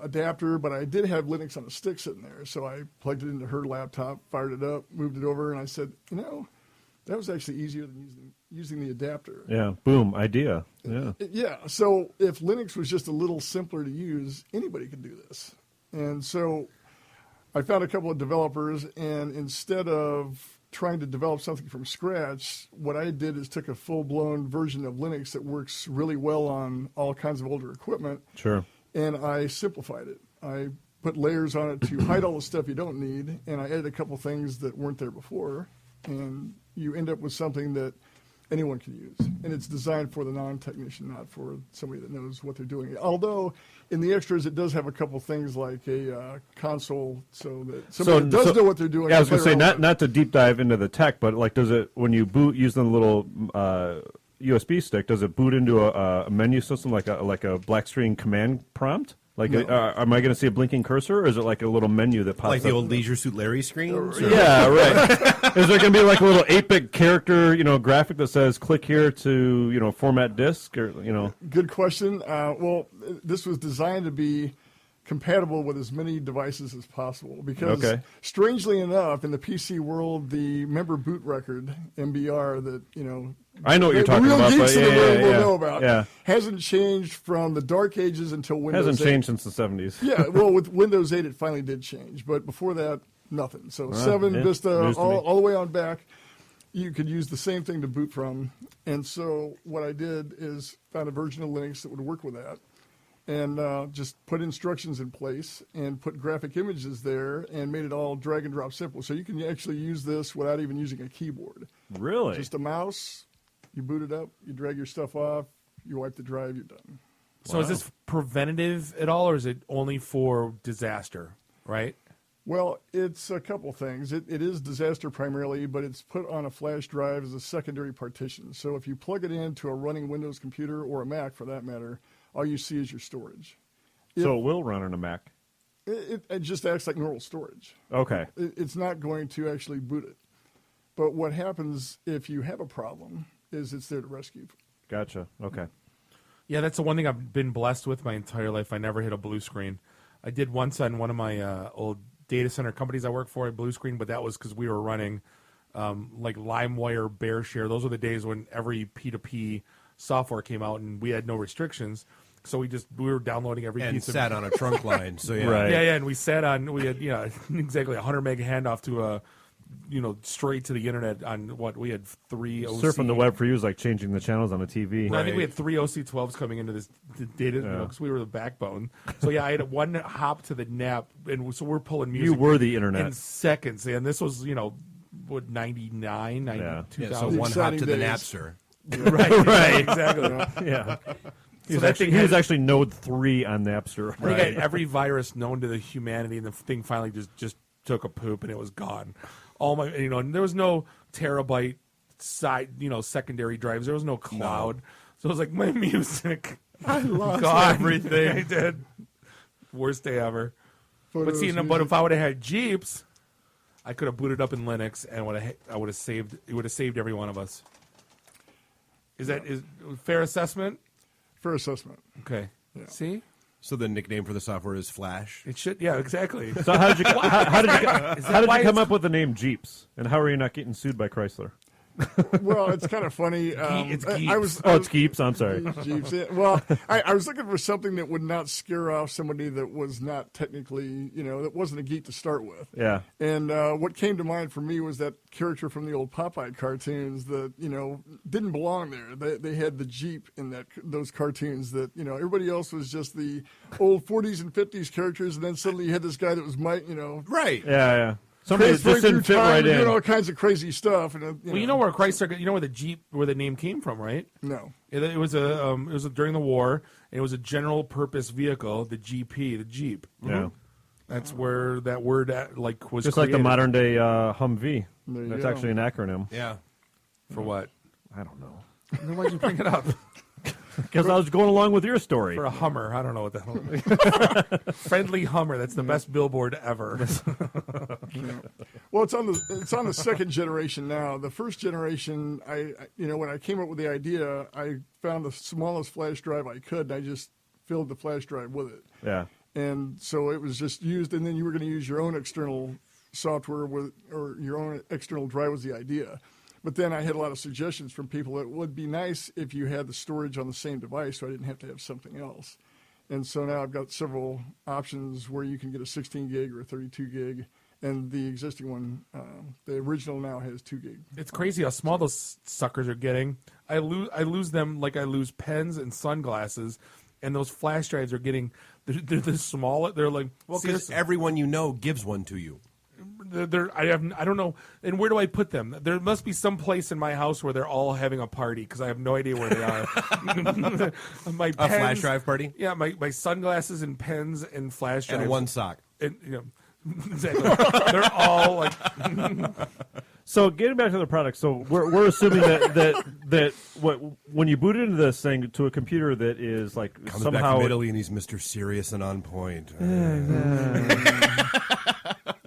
adapter, but I did have Linux on a stick sitting there. So I plugged it into her laptop, fired it up, moved it over, and I said, that was actually easier than using the adapter. Yeah, boom, idea. Yeah. Yeah, so if Linux was just a little simpler to use, anybody could do this. And so I found a couple of developers, and instead of trying to develop something from scratch, what I did is took a full-blown version of Linux that works really well on all kinds of older equipment. Sure. And I simplified it. I put layers on it to hide all the stuff you don't need, and I added a couple things that weren't there before, and you end up with something that anyone can use. And it's designed for the non-technician, not for somebody that knows what they're doing. Although, in the extras, it does have a couple things like a console so that somebody that does know what they're doing. Yeah, I was going to say, not to deep dive into the tech, but does it, when you boot using the little USB stick, does it boot into a menu system like a black screen command prompt? Am I going to see a blinking cursor, or is it like a little menu that pops up? Like the old Leisure Suit Larry screen? Yeah, right. Is there going to be like a little 8-bit character, graphic that says click here to, format disk, or, Good question. Well, this was designed to be compatible with as many devices as possible. Because strangely enough, in the PC world, the member boot record, MBR, that, I know what you're talking about, real but geeks in the world will know about. Yeah. Hasn't changed from the dark ages until Windows 8. Hasn't changed since the 70s. Yeah, well, with Windows 8, it finally did change. But before that, nothing. So 7, Vista, all the way on back, you could use the same thing to boot from. And so what I did is found a version of Linux that would work with that. And just put instructions in place and put graphic images there and made it all drag and drop simple. So you can actually use this without even using a keyboard. Really? Just a mouse, you boot it up, you drag your stuff off, you wipe the drive, you're done. So is this preventative at all, or is it only for disaster, right? Well, it's a couple things. It is disaster primarily, but it's put on a flash drive as a secondary partition. So if you plug it into a running Windows computer or a Mac, for that matter, all you see is your storage. So it will run on a Mac? It just acts like normal storage. Okay. It's not going to actually boot it. But what happens if you have a problem is it's there to rescue. Gotcha. Okay. Yeah, that's the one thing I've been blessed with my entire life. I never hit a blue screen. I did once on one of my old data center companies I worked for, a blue screen, but that was because we were running like LimeWire, BearShare. Those were the days when every P2P software came out and we had no restrictions. So we were downloading every piece sat on a trunk line. So yeah, right. Yeah, and we had exactly 100 meg handoff to straight to the internet on what we had 3 OC. Surfing the web for you is like changing the channels on a TV. No, I think we had 3 OC12s coming into this data because we were the backbone. So yeah, I had one hop to the NAP, and so we're pulling music. You were the internet in seconds, and this was 99, 2000. Yeah, so one hop to the Napster. right, exactly. Yeah. He was actually Node 3 on Napster. I think I had every virus known to the humanity, and the thing finally just took a poop, and it was gone. All my, and there was no terabyte secondary drives. There was no cloud. So it was like my music. I lost everything. I did. Worst day ever. But if I would have had GEEPS, I could have booted up in Linux, and I would have saved. It would have saved every one of us. Is that fair assessment? Fair assessment. Okay. Yeah. See? So the nickname for the software is Flash? It should, yeah, exactly. So how did you come up with the name GEEPS? And how are you not getting sued by Chrysler? Well, it's kind of funny. It's GEEPS. It's GEEPS. I'm sorry. GEEPS, yeah. Well, I was looking for something that would not scare off somebody that was not technically, that wasn't a geek to start with. Yeah. And what came to mind for me was that character from the old Popeye cartoons that, didn't belong there. They had the Jeep in those cartoons that, everybody else was just the old 40s and 50s characters, and then suddenly you had this guy that was Right. Yeah. Somebody just didn't fit right in. Doing all kinds of crazy stuff. And, where Chrysler, where the Jeep, where the name came from, right? No. It was during the war. And it was a general purpose vehicle, the GP, the Jeep. Yeah. That's where that word was just created. like the modern day Humvee. There That's go. actually an acronym. Yeah. For what? I don't know. Then why'd you bring it up? Because I was going along with your story. For a Hummer. I don't know what the hell. Friendly Hummer. That's the best billboard ever. Well, it's on the second generation now. The first generation, when I came up with the idea, I found the smallest flash drive I could, and I just filled the flash drive with it. Yeah. And so it was just used, and then you were going to use your own external software or your own external drive was the idea. But then I had a lot of suggestions from people. It would be nice if you had the storage on the same device so I didn't have to have something else. And so now I've got several options where you can get a 16 gig or a 32 gig. And the existing one, the original now has 2 gig. It's crazy how small those suckers are getting. I lose them like I lose pens and sunglasses. And those flash drives are getting, they're this small. They're like, well, because everyone gives one to you. I don't know. And where do I put them? There must be some place in my house where they're all having a party because I have no idea where they are. My pens, a flash drive party? Yeah, my sunglasses and pens and flash drives. And one sock. And, exactly. They're all like. So getting back to the product, so we're assuming that when you boot into this thing to a computer that is like comes somehow back from Italy and he's Mr. Serious and on point.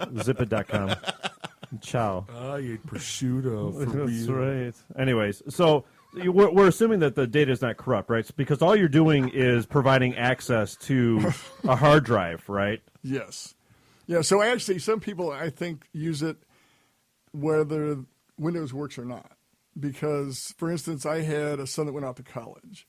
Zipit.com. Ciao. Oh, you eat prosciutto. That's right. Anyways, so we're assuming that the data is not corrupt, right? Because all you're doing is providing access to a hard drive, right? Yes. Yeah, so actually some people, I think, use it whether Windows works or not. Because, for instance, I had a son that went out to college,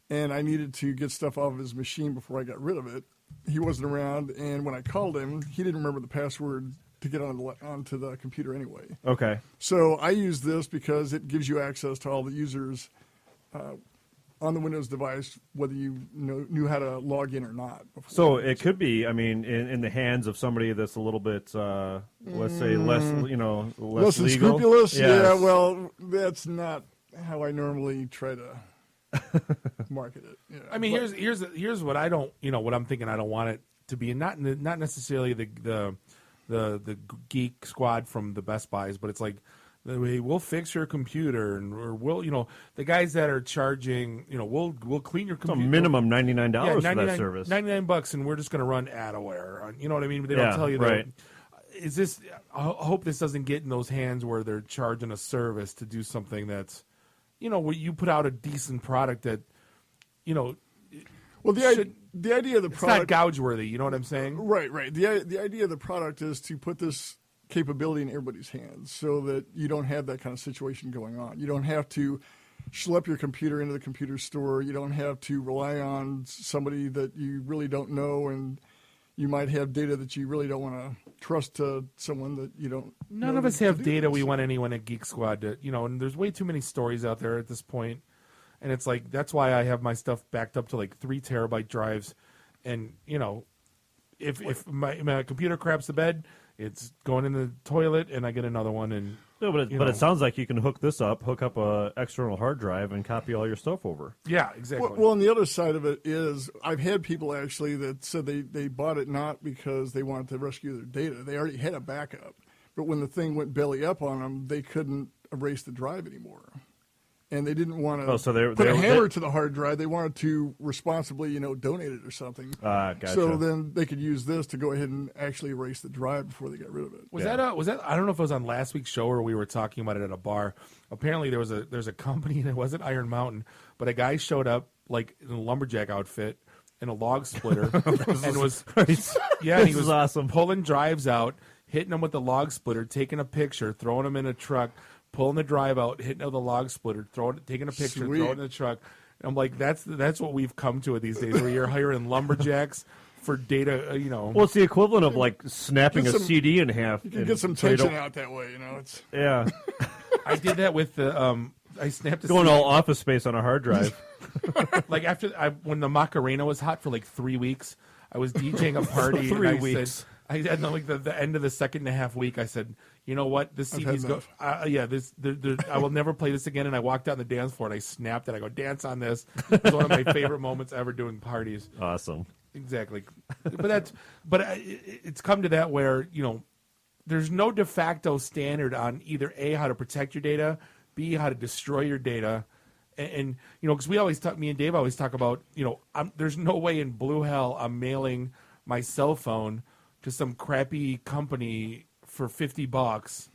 and I needed to get stuff off of his machine before I got rid of it. He wasn't around, and when I called him, he didn't remember the password to get onto the computer anyway. Okay. So I use this because it gives you access to all the users on the Windows device, whether you knew how to log in or not. So it could be, I mean, in the hands of somebody that's a little bit, let's say, less less legal. Scrupulous. Yes. Yeah, well, that's not how I normally try to market it. Yeah. I mean, here's what I don't, what I'm thinking. I don't want it to be not necessarily the geek squad from the Best Buys, but it's like, hey, we'll fix your computer, or we'll, the guys that are charging, we'll clean your computer. It's a minimum $99 for that service. $99, and we're just going to run adware. You know what I mean? But they don't tell you that. Right. Is this? I hope this doesn't get in those hands where they're charging a service to do something that's, where you put out a decent product that, Well, the idea of the it's product, not gouge worthy. You know what I'm saying? Right. The idea of the product is to put this capability in everybody's hands so that you don't have that kind of situation going on. You don't have to schlep your computer into the computer store. You don't have to rely on somebody that you really don't know, and you might have data that you really don't want to trust to someone that you don't None of us have data we want anyone at Geek Squad to, and there's way too many stories out there at this point. And it's like, that's why I have my stuff backed up to like 3 terabyte drives. And, if my computer craps the bed, it's going in the toilet, and I get another one. And no, but it sounds like you can hook up a external hard drive, and copy all your stuff over. Yeah, exactly. Well, and the other side of it is I've had people actually that said they bought it not because they wanted to rescue their data. They already had a backup. But when the thing went belly up on them, they couldn't erase the drive anymore. And they didn't want to put a hammer to the hard drive. They wanted to responsibly, donate it or something. Gotcha. So then they could use this to go ahead and actually erase the drive before they got rid of it. Was that I don't know if it was on last week's show or we were talking about it at a bar. Apparently there's a company, and it wasn't Iron Mountain, but a guy showed up like in a lumberjack outfit in a log splitter and was he was awesome. Pulling drives out, hitting them with the log splitter, taking a picture, throwing them in a truck, pulling the drive out, hitting the log splitter, taking a picture, throwing it in the truck. And I'm like, that's what we've come to these days, where you're hiring lumberjacks for data. Well, it's the equivalent of like snapping a CD in half. You can get some tension out that way, It's I did that with the I snapped going all Office Space on a hard drive. Like when the Macarena was hot for like 3 weeks, I was DJing a party. 3 weeks. I had like the end of the 2.5 week. I said, you know what? This CD's go. I will never play this again. And I walked out on the dance floor and I snapped it. I go, dance on this. It's one of my favorite moments ever doing parties. Awesome. But it's come to that where there's no de facto standard on either A, how to protect your data, B, how to destroy your data. And because we always talk, me and Dave always talk about, there's no way in blue hell I'm mailing my cell phone to some crappy company for $50.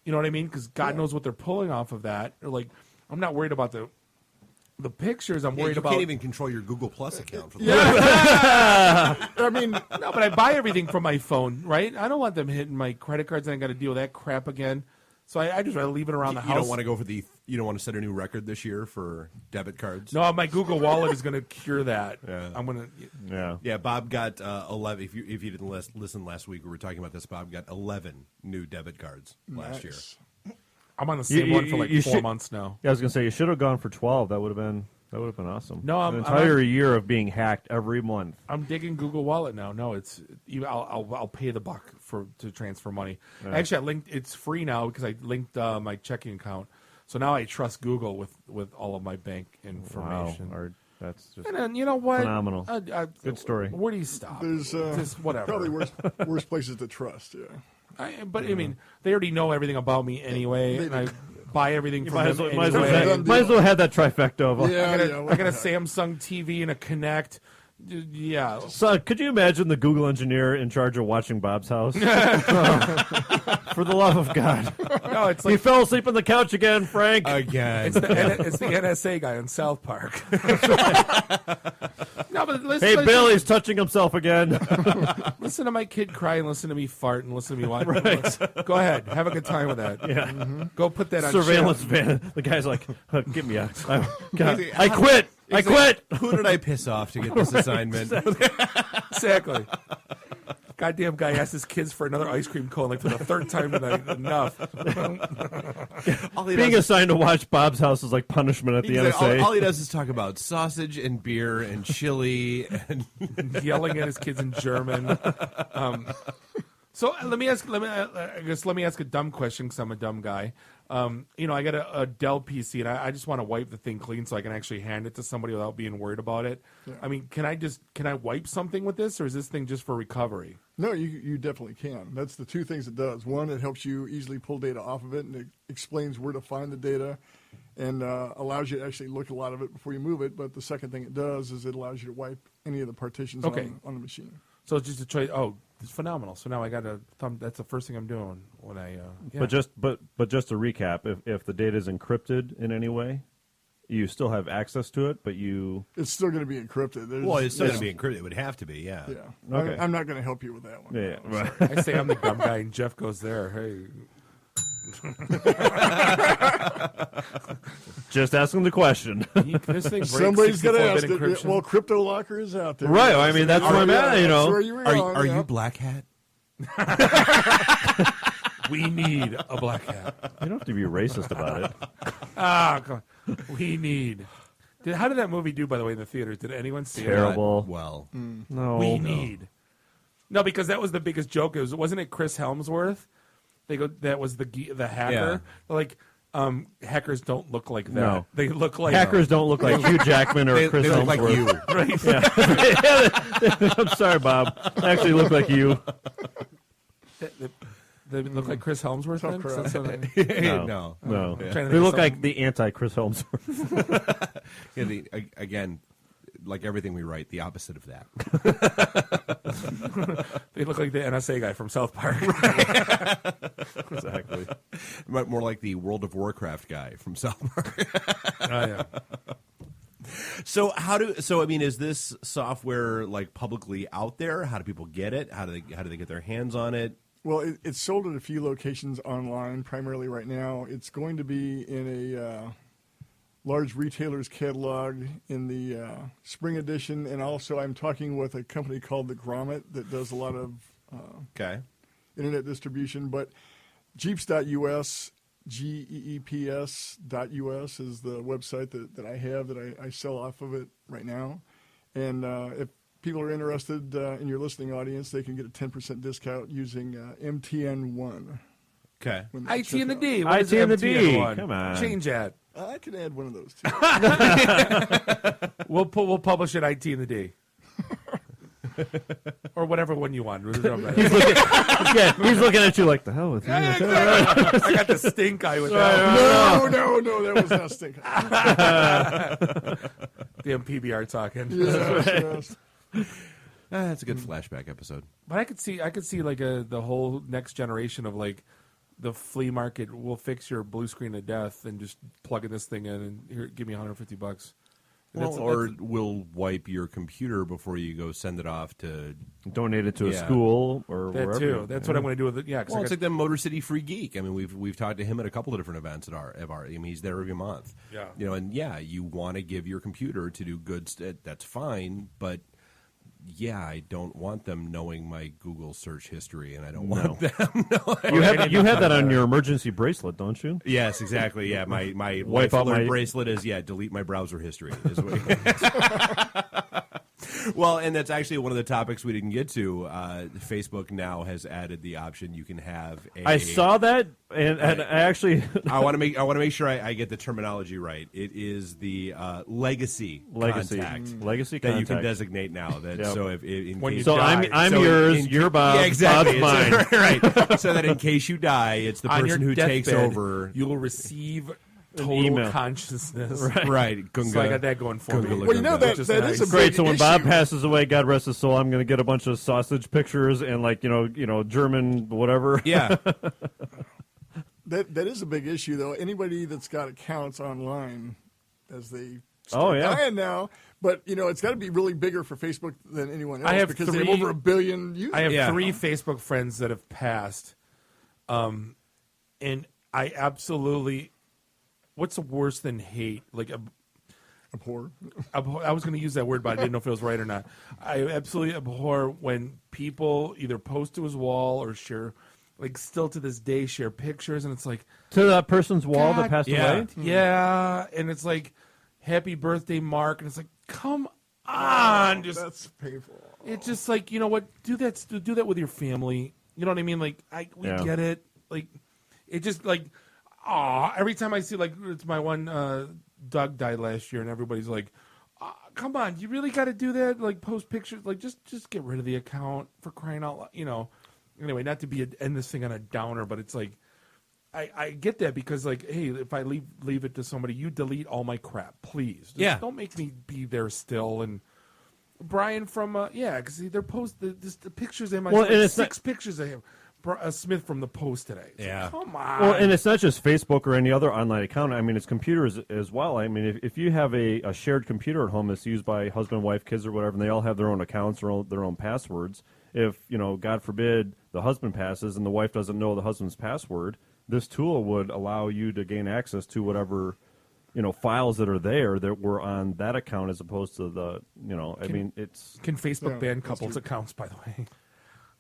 You know what I mean? Because God knows what they're pulling off of that. Or like, I'm not worried about the pictures. I'm worried about. You can't even control your Google Plus account for that. Yeah. I mean, no, but I buy everything from my phone, right? I don't want them hitting my credit cards, and I got to deal with that crap again. So I just rather leave it around the house. You don't want to go for you don't want to set a new record this year for debit cards? No, my Google Wallet is going to cure that. Yeah. I'm going to. Yeah. Bob got 11. If you didn't listen last week, we were talking about this. Bob got 11 new debit cards last year. I'm on the same one for like 4 months now. Yeah, I was going to say you should have gone for 12. That would have been awesome. No, an entire year of being hacked every month. I'm digging Google Wallet now. No, I'll pay the buck to transfer money. Yeah. Actually, I linked. It's free now because I linked my checking account. So now I trust Google with all of my bank information. Wow. That's just and then, you know what? Phenomenal. Good story. Where do you stop? There's just whatever. Probably worse places to trust. Yeah. I mean, they already know everything about me anyway, and I buy everything from them might as well have that trifecta of I got a Samsung TV and a Kinect. Yeah. So, could you imagine the Google engineer in charge of watching Bob's house? For the love of God. No, it's like he fell asleep on the couch again, Frank. Again. It's the NSA guy in South Park. No, but hey, Bill, he's touching himself again. Listen to my kid cry and listen to me fart and listen to me watch. Right. Go ahead. Have a good time with that. Yeah. Mm-hmm. Go put that on surveillance channel. van. The guy's like, give me a... I quit. I quit. Who did I piss off to get this assignment? Exactly. Goddamn guy asked his kids for another ice cream cone like for the third time tonight. Enough. Being assigned to watch Bob's house is like punishment at the NSA. All he does is talk about sausage and beer and chili and yelling at his kids in German. So let me ask a dumb question because I'm a dumb guy. I got a Dell PC and I just want to wipe the thing clean so I can actually hand it to somebody without being worried about it. Yeah. I mean, can I wipe something with this, or is this thing just for recovery? No, you definitely can. That's the two things it does. One, it helps you easily pull data off of it, and it explains where to find the data and allows you to actually look at a lot of it before you move it. But the second thing it does is it allows you to wipe any of the partitions on the machine. So it's just a choice. Oh, it's phenomenal. So now I got a thumb. That's the first thing I'm doing when I. Yeah. But just to recap, if the data is encrypted in any way, you still have access to it, but it's still going to be encrypted. It's still going to be encrypted. It would have to be, yeah. Yeah. Okay. I'm not going to help you with that one. Yeah. No. I say I'm the dumb guy, and Jeff goes there. Hey. Just asking the question. Somebody's going to ask it. Well, Crypto Locker is out there. Right. I mean, that's where I'm at. Are you Black Hat? We need a black hat. You don't have to be racist about it. Come on. We need. How did that movie do, by the way, in the theaters? Did anyone see it? Terrible. Well, no. We need. No, because that was the biggest joke. Wasn't it Chris Helmsworth? That was the hacker. Yeah. Like, hackers don't look like that. No. They look like hackers don't look like Hugh Jackman or Chris they look like Helmsworth. you. Right? Yeah. I'm sorry, Bob. They actually look like you. They look like Chris Helmsworth. Then? No. Yeah. They look like the anti-Chris Helmsworth. Again, like everything we write, the opposite of that. They look like the NSA guy from South Park. Exactly. More like the World of Warcraft guy from South Park. Yeah. So is this software like publicly out there? How do people get it? How do they get their hands on it? Well, it's sold at a few locations online, primarily right now. It's going to be in a large retailer's catalog in the spring edition, and also I'm talking with a company called the Grommet that does a lot of internet distribution. But GEEPS.us, GEEPS.us is the website that I have that I sell off of it right now. And if people are interested in your listening audience, they can get a 10% discount using MTN1. Okay. IT and the D. IT and the D. Come on. Change that. I can add one of those too. We'll publish it IT and the D. Or whatever one you want. He's looking at you like, the hell with you. I got the stink eye with that. No, that was not stink eye. Damn PBR talking. Yes. That's a good flashback episode. But I could see like the whole next generation of like the flea market. We'll fix your blue screen to death and just plug in this thing in and here, give me $150. Or we'll wipe your computer before you go send it off to donate it to a school or that wherever. Too. That's what I'm going to do with it. Yeah, well, it's like the Motor City Free Geek. I mean, we've talked to him at a couple of different events at our. I mean, he's there every month. Yeah, you want to give your computer to do good. That's fine, but. Yeah, I don't want them knowing my Google search history, and I don't want them knowing. You have that on your emergency bracelet, don't you? Yes, exactly. Yeah, my wipe out my bracelet is delete my browser history. Is what Well, and that's actually one of the topics we didn't get to. Facebook now has added the option you can have. I saw that, and I actually I want to make sure I get the terminology right. It is the legacy contact that you can designate now. That so if in when case so die, I'm yours, you're Bob, exactly. Bob's mine. Right. So that in case you die, it's the person who takes over. You will receive total email. consciousness. Right. So I got that going for me. Well, you know that is a great. big So when issue. Bob passes away, God rest his soul, I'm going to get a bunch of sausage pictures and German whatever. Yeah. That is a big issue, though. Anybody that's got accounts online, as they Oh, start yeah. dying now, but it's got to be really bigger for Facebook than anyone else I have because they have over 1 billion users. I have 3 Facebook friends that have passed, and I absolutely. What's worse than hate? Like abhor. I was going to use that word, but I didn't know if it was right or not. I absolutely abhor when people either post to his wall or share. Like still to this day, share pictures, and it's like To that person's wall that passed away? Yeah, and it's like, happy birthday, Mark, and it's like, come on, that's painful. It's just like, you know what? Do that with your family. You know what I mean? Like, we get it. Like, it just like, every time I see, like, it's my one Doug died last year, and everybody's like, come on, you really got to do that? Like, post pictures, like, just get rid of the account for crying out loud, Anyway, not to end this thing on a downer, but it's like, I get that because, like, hey, if I leave it to somebody, you delete all my crap, please. Just don't make me be there still. And Brian from, because they're the pictures of him. Well, and it's 6 pictures of him. Smith from the Post today. It's like, come on. Well, and it's not just Facebook or any other online account. I mean, it's computers as well. I mean, if you have a shared computer at home that's used by husband, wife, kids, or whatever, and they all have their own accounts or their own passwords, if, God forbid, the husband passes and the wife doesn't know the husband's password, this tool would allow you to gain access to whatever, files that are there that were on that account as opposed to the, it's... Can Facebook ban couples' accounts, by the way?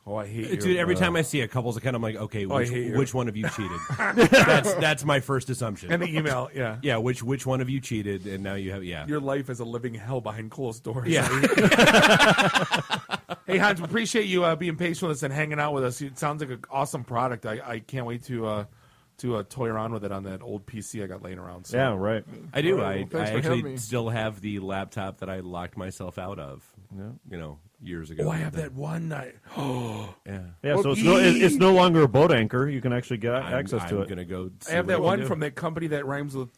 Oh, I hate you. Dude, every time I see a couple's account, I'm like, okay, which one of you cheated? that's my first assumption. And the email, yeah. Yeah, which one of you cheated, and now you have, Your life is a living hell behind closed doors. Yeah. Hey, Hans, appreciate you being patient with us and hanging out with us. It sounds like an awesome product. I can't wait to toy around with it on that old PC I got laying around. So. Yeah, right. I do. Well, I thanks for having actually me. still have the laptop that I locked myself out of, years ago. Oh, I have that one night. Oh, yeah. Yeah, so it's no longer a boat anchor. You can actually get access to it. I'm gonna go. I have that one from that company that rhymes with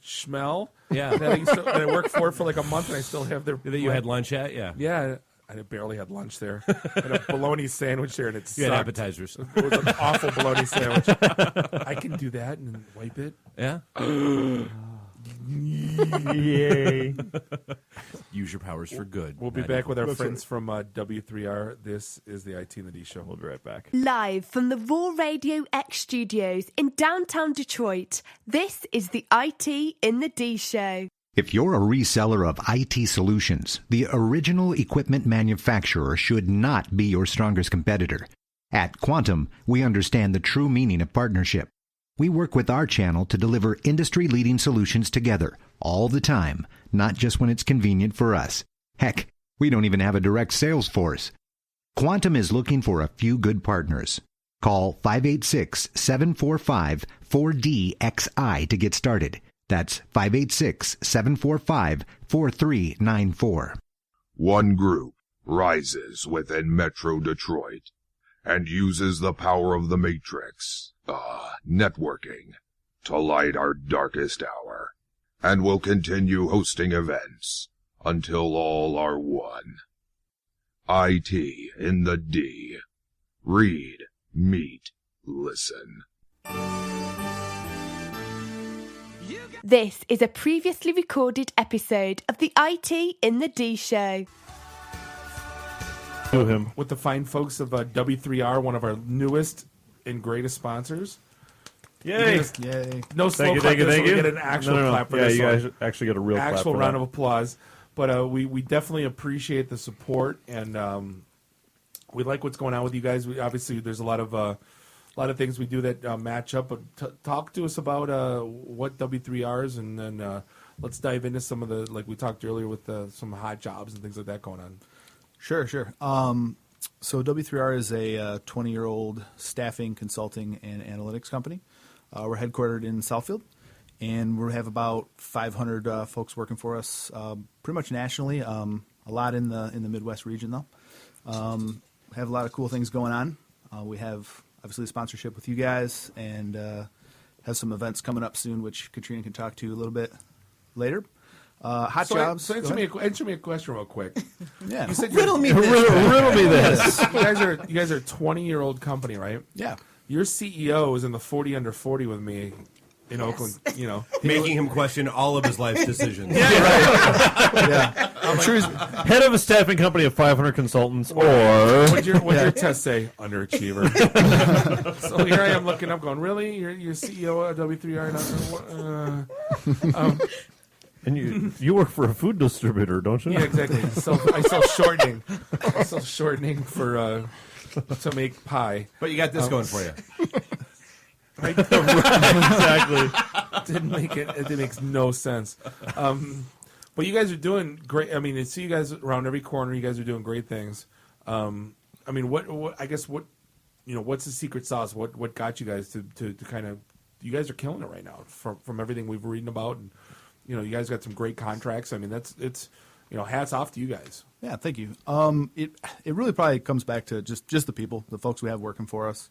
Schmel. Yeah, that I worked for like a month, and I still have their. That you had lunch at, yeah. Yeah, I barely had lunch there. I had a bologna sandwich there, and it You sucked. had appetizers. It was an awful bologna sandwich. I can do that and then wipe it. Yeah. Yay. Use your powers for good. We'll be back with our friends from W3R. This is the IT and the D Show. We'll be right back. Live from the Raw Radio X studios in downtown Detroit, this is the IT in the D Show. If you're a reseller of IT solutions, the original equipment manufacturer should not be your strongest competitor. At Quantum, we understand the true meaning of partnership. We work with our channel to deliver industry-leading solutions together, all the time, not just when it's convenient for us. Heck, we don't even have a direct sales force. Quantum is looking for a few good partners. Call 586-745-4DXI to get started. That's 586-745-4394. One group rises within Metro Detroit and uses the power of the Matrix, networking, to light our darkest hour, and will continue hosting events until all are one. IT in the D. Read, meet, listen. This is a previously recorded episode of the IT in the D Show. With the fine folks of W3R, one of our newest and greatest sponsors. Yay! Yay! No slow clap. Thank you. We get an actual clap for yeah, this. you one. guys actually get a real clap actual for round that. of applause. But we definitely appreciate the support, and we like what's going on with you guys. Obviously, there's a lot of things we do that match up. But talk to us about what W3R is, and then let's dive into some of the, like we talked earlier, with some hot jobs and things like that going on. Sure. So W3R is a 20-year-old staffing, consulting, and analytics company. We're headquartered in Southfield, and we have about 500 folks working for us, pretty much nationally. A lot in the Midwest region, though. Have a lot of cool things going on. We have obviously a sponsorship with you guys, and has some events coming up soon, which Katrina can talk to a little bit later. Hot jobs. So answer me a question real quick. Yeah. You said Riddle me this. this. You guys are a 20-year-old company, right? Yeah. Your CEO is in the 40 under 40 with me in Oakland. You know, making him question all of his life's decisions. Head of a staffing company of 500 consultants, or what'd your test say? Underachiever. So here I am looking up, going, really? You're CEO of W3R? And you work for a food distributor, don't you? Yeah, exactly. So I sell shortening. I sell shortening for to make pie. But you got this going for you. Exactly. Didn't make it. It makes no sense. But you guys are doing great. I mean, I see you guys around every corner. You guys are doing great things. I mean, what? I guess what? What's the secret sauce? What got you guys to kind of? You guys are killing it right now from everything we've reading about, and you guys got some great contracts. I mean, it's hats off to you guys. Yeah, thank you. It really probably comes back to just the people, the folks we have working for us.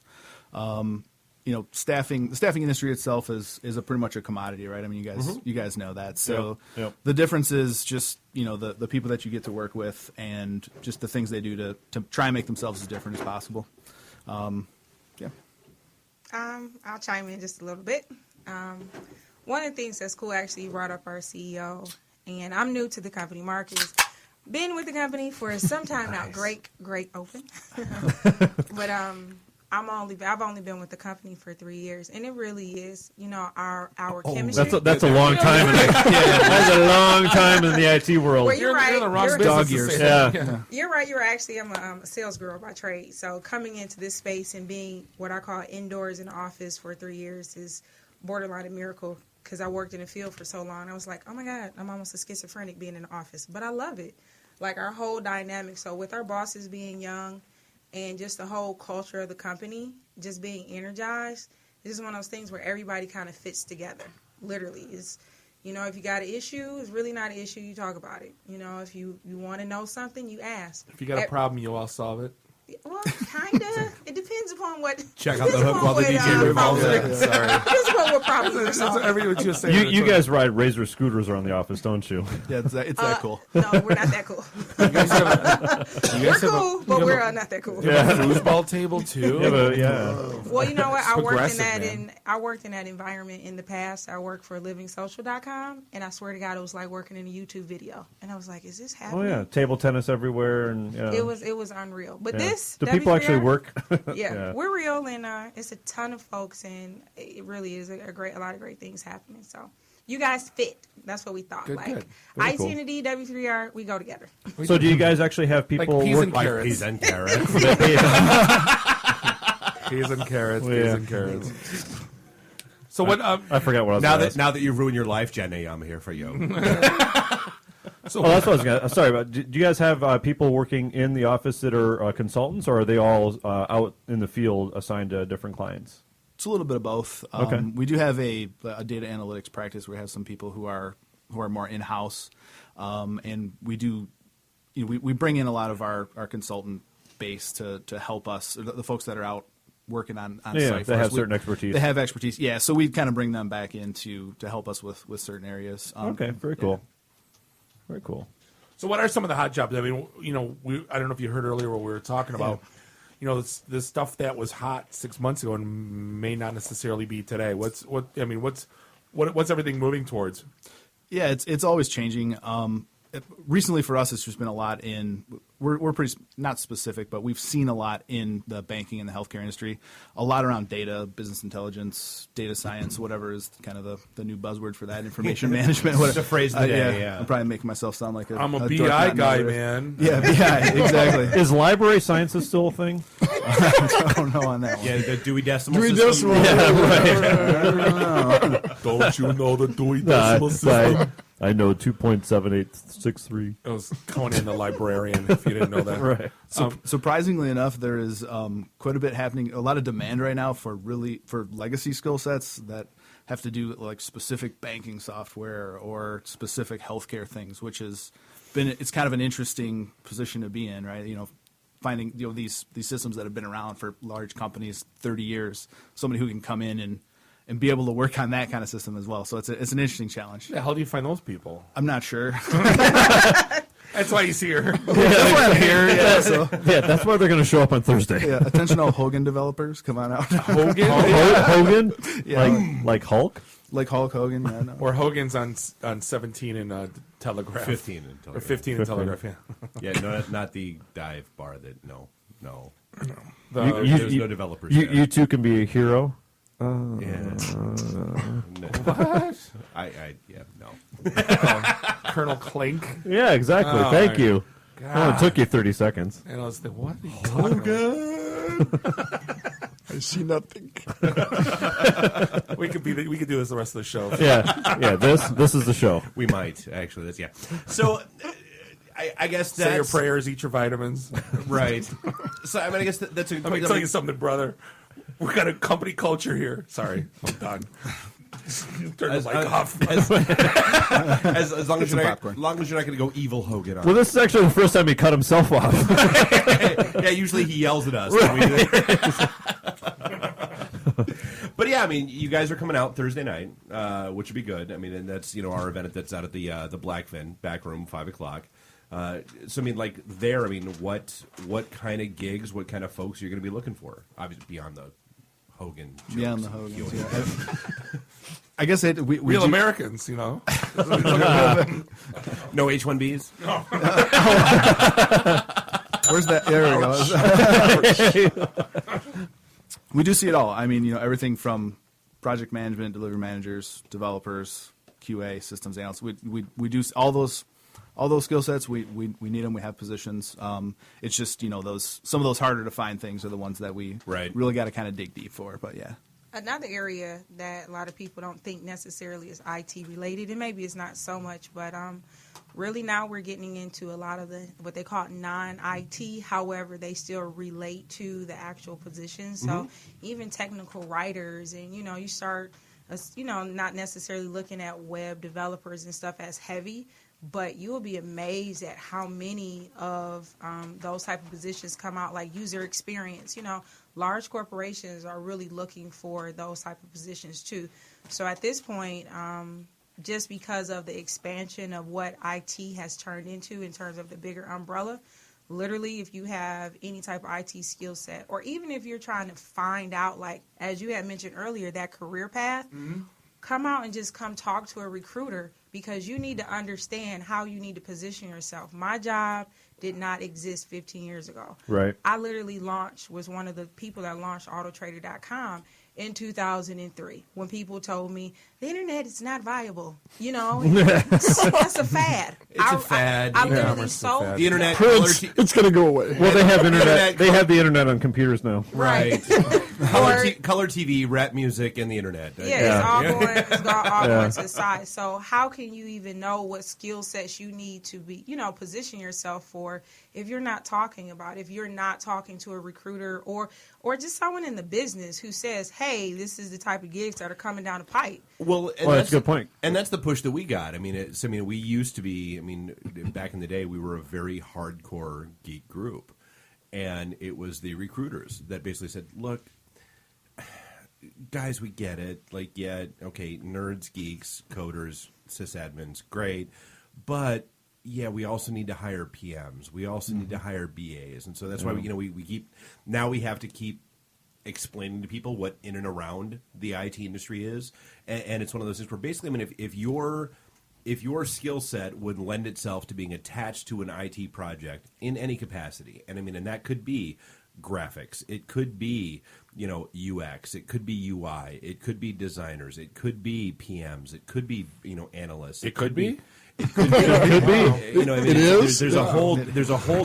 The staffing industry itself is a pretty much a commodity, right? I mean, you guys know that. So the difference is just the people that you get to work with and just the things they do to try and make themselves as different as possible. I'll chime in just a little bit. One of the things that's cool, actually, you brought up our CEO, and I'm new to the company. Mark has been with the company for some time now. Great open. But I've only been with the company for 3 years, and it really is, our chemistry. That's a long time. That's a long time in the IT world. Well, you're right. You're in the wrong Dog business. years. Yeah. You're right. I'm a sales girl by trade. So coming into this space and being what I call indoors in the office for 3 years is borderline a miracle, because I worked in the field for so long. I was like, oh my God, I'm almost a schizophrenic being in the office. But I love it. Like our whole dynamic. So with our bosses being young and just the whole culture of the company just being energized, this is one of those things where everybody kind of fits together. Literally. It's, if you got an issue, it's really not an issue, you talk about it. If you want to know something, you ask. If you got a problem, you'll all solve it. Well, kind of. It depends upon what. Check out the hook while the DJ revolves it. Sorry. Depends upon what problem you're solving. You guys ride Razor scooters around the office, don't you? Yeah, it's that cool. No, we're not that cool. We're cool, but we're not that cool. You have a foosball table too. Yeah. Well, you know what? I worked in that man. environment in the past. I worked for LivingSocial.com, and I swear to God, it was like working in a YouTube video. And I was like, "Is this happening?" Oh yeah, table tennis everywhere, and it was unreal. But this. Do people actually work? Yeah, we're real, and it's a ton of folks, and it really is a lot of great things happening. So you guys fit. That's what we thought. Good. IT cool. And the D, W3R, we go together. So do you guys actually have people like peas and carrots? Peas and carrots. Peas and carrots. Peas and carrots. So what? I forgot what I was now that you've ruined your life, Jenny, I'm here for you. So that's what I was going to. Sorry, but do you guys have people working in the office that are consultants, or are they all out in the field assigned to different clients? It's a little bit of both. Okay. We do have a data analytics practice where we have some people who are more in house, and we do. We bring in a lot of our consultant base to help us, the folks that are out working on site. They have certain expertise. They have expertise. Yeah, so we kind of bring them back in to help us with certain areas. Okay, very cool. Very cool. So what are some of the hot jobs? I mean, I don't know if you heard earlier what we were talking about. This stuff that was hot 6 months ago and may not necessarily be today. What's everything moving towards? Yeah, it's always changing. Recently for us, it's just been a lot in. We're pretty not specific, but we've seen a lot in the banking and the healthcare industry. A lot around data, business intelligence, data science, whatever is kind of the new buzzword for that. Information management. It's a phrase of the day. I'm probably making myself sound like I'm a BI guy, man. Yeah, BI, exactly. Is library sciences still a thing? I don't know on that one. Yeah, the Dewey Decimal Dewey System. Decimal. Yeah, right. Don't you know the Dewey Decimal System? I know 2.7863. It was Conan the Librarian, if you didn't know that. Right. Surprisingly enough, there is quite a bit happening. A lot of demand right now for legacy skill sets that have to do with like specific banking software or specific healthcare things, which it's kind of an interesting position to be in, right? Finding these systems that have been around for large companies 30 years, somebody who can come in and be able to work on that kind of system as well. So it's an interesting challenge. Yeah, how do you find those people? I'm not sure. That's why he's here. That's why I'm here. Yeah, so. Yeah, that's why they're going to show up on Thursday. Yeah, attention all Hogan developers, come on out. Hogan? Hogan? Yeah. Like Hulk? Like Hulk Hogan, yeah. No. Or Hogan's on 17 in Telegraph. 15 in Telegraph. Or 15 in Telegraph, yeah. Yeah, no, not the dive bar that, no. There's no developers there. You two can be a hero. Yeah. What? No. Colonel Clink? Yeah, exactly. Thank you. God. Well, it took you 30 seconds. And I was like, what are you talking about? I see nothing. we could do this the rest of the show. Yeah. This is the show. We might actually. That's So, I guess that's say your prayers, eat your vitamins. Right. So I mean, I guess that's. Let me tell you something, brother. We got a company culture here. Sorry, I'm done. Turn the mic off. As long as you're not going to go evil Hogan on. Well, this is actually the first time he cut himself off. Yeah, usually he yells at us. But yeah, I mean, you guys are coming out Thursday night, which would be good. I mean, and that's our event that's out at the Blackfin back room, 5:00. So I mean, like there, I mean, what kind of gigs, what kind of folks you're going to be looking for? Obviously, beyond the Hogan. Beyond the Hogan. Yeah. I guess we real Americans, No H-1Bs. No. Where's that? There we go. We do see it all. I mean, everything from project management, delivery managers, developers, QA, systems analysts. We do all those skill sets. We need them. We have positions. It's just some of those harder to find things are the ones that we really got to kind of dig deep for. But yeah. Another area that a lot of people don't think necessarily is IT related, and maybe it's not so much, but really now we're getting into a lot of what they call non-IT. However, they still relate to the actual positions. So even technical writers, and you start, not necessarily looking at web developers and stuff as heavy, but you'll be amazed at how many of those type of positions come out, like user experience. Large corporations are really looking for those type of positions too. So at this point, just because of the expansion of what IT has turned into in terms of the bigger umbrella, literally if you have any type of IT skill set, or even if you're trying to find out, like as you had mentioned earlier, that career path, come out and just come talk to a recruiter, because you need to understand how you need to position yourself. My job did not exist 15 years ago. Right. I literally was one of the people that launched Autotrader.com in 2003 when people told me the internet is not viable. That's a fad. It's a fad. I literally sold the internet. It's going to go away. Well, they have internet. They have the internet on computers now. Right. Color TV, rap music, and the internet. Yeah. It's all going to the side. So how can you even know what skill sets you need to be, position yourself for if you're not talking about it, if you're not talking to a recruiter or just someone in the business who says, hey, this is the type of gigs that are coming down the pipe. Well, that's a good point. And that's the push that we got. We used to be, back in the day, we were a very hardcore geek group. And it was the recruiters that basically said, look, guys, we get it. Like, yeah, okay, nerds, geeks, coders, sysadmins, great. But, yeah, we also need to hire PMs. We also need to hire BAs. And so that's why, we have to keep explaining to people what in and around the IT industry is. And it's one of those things where basically, if your skill set would lend itself to being attached to an IT project in any capacity, and that could be graphics, it could be UX, it could be UI, it could be designers, it could be PMs, it could be analysts, it could be. It could be. It is. There's a whole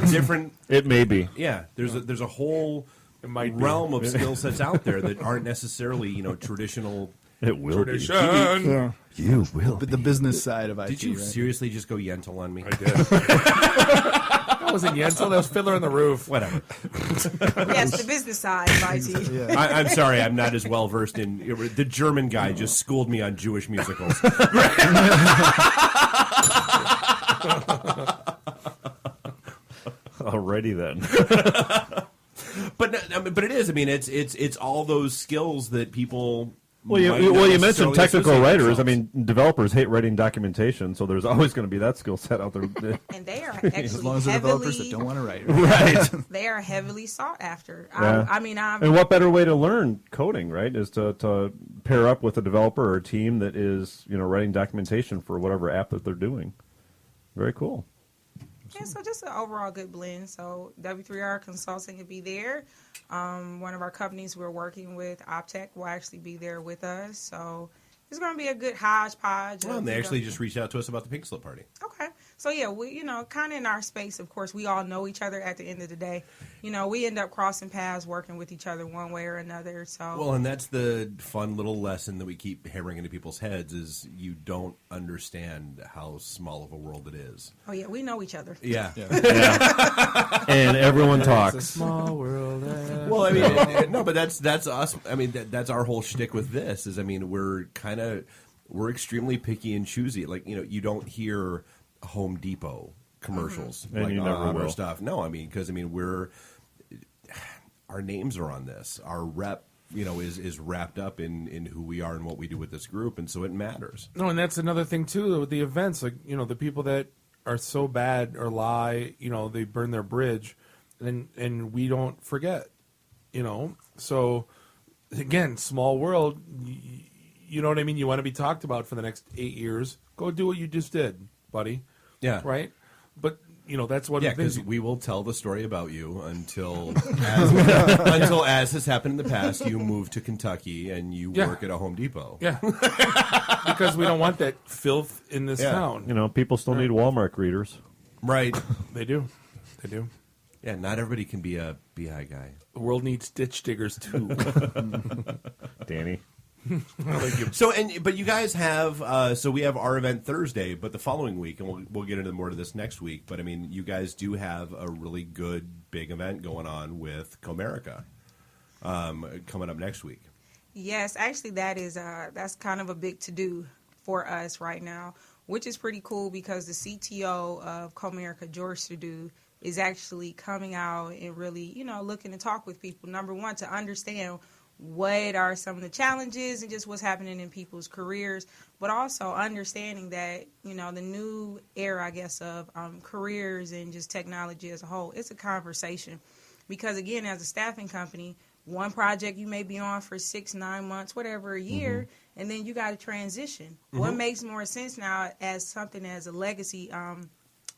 different. It may be. Yeah. There's a whole realm of skill sets out there that aren't necessarily traditional. It will tradition. Be. Yeah. You will. But the business side of IT. Did you seriously just go Yentl on me? I did. That wasn't Yentl. That was Fiddler on the Roof. Whatever. Yes, the business side of IT. Yeah. I'm sorry. I'm not as well versed in. The German guy just schooled me on Jewish musicals. Alrighty then. But it is. It's all those skills that people Well, you mentioned necessarily technical associate writers. themselves. I mean, developers hate writing documentation, so there's always going to be that skill set out there. And they are actually As long as they're developers that don't want to write. Right. They are heavily sought after. Yeah. I'm and what better way to learn coding, right, is to pair up with a developer or a team that is, writing documentation for whatever app that they're doing. Very cool. Yeah, so just an overall good blend. So W3R Consulting will be there. One of our companies we're working with, Optech, will actually be there with us. So it's going to be a good hodgepodge. Well, and they actually just reached out to us about the Pink Slip Party. Okay. So, yeah, we, kind of in our space, of course, we all know each other at the end of the day. We end up crossing paths, working with each other one way or another. So, Well, and that's the fun little lesson that we keep hammering into people's heads is you don't understand how small of a world it is. oh, yeah, we know each other. Yeah. And everyone It's a talks. small world. Well, I mean, no, but that's us. I mean, that's our whole shtick with this is, I mean, we're extremely picky and choosy. Like, you don't hear Home Depot commercials And you never on our will. stuff. No, I mean, because our names are on this. Our rep, is wrapped up in who we are and what we do with this group, and so it matters. No, and that's another thing too with the events. Like the people that are so bad or lie, they burn their bridge, and we don't forget. So again, small world. You know what I mean? You want to be talked about for the next 8 years. Go do what you just did, buddy. Yeah. Right? But, that's what because we will tell the story about you until as has happened in the past, you move to Kentucky and you work at a Home Depot. Yeah. Because we don't want that filth in this town. People still need Walmart greeters. Right. They do. They do. Yeah, not everybody can be a BI guy. The world needs ditch diggers, too. Danny. But you guys have so we have our event Thursday, but the following week, and we'll get into more of this next week. But I mean, you guys do have a really good big event going on with Comerica coming up next week. Yes, actually, that's kind of a big to-do for us right now, which is pretty cool because the CTO of Comerica, George Sadu, is actually coming out and really, looking to talk with people. Number one, to understand what are some of the challenges and just what's happening in people's careers, but also understanding that, the new era, I guess, of careers and just technology as a whole, it's a conversation. Because, again, as a staffing company, one project you may be on for 6-9 months, whatever, a year, and then you got to transition. What makes more sense now as something as a legacy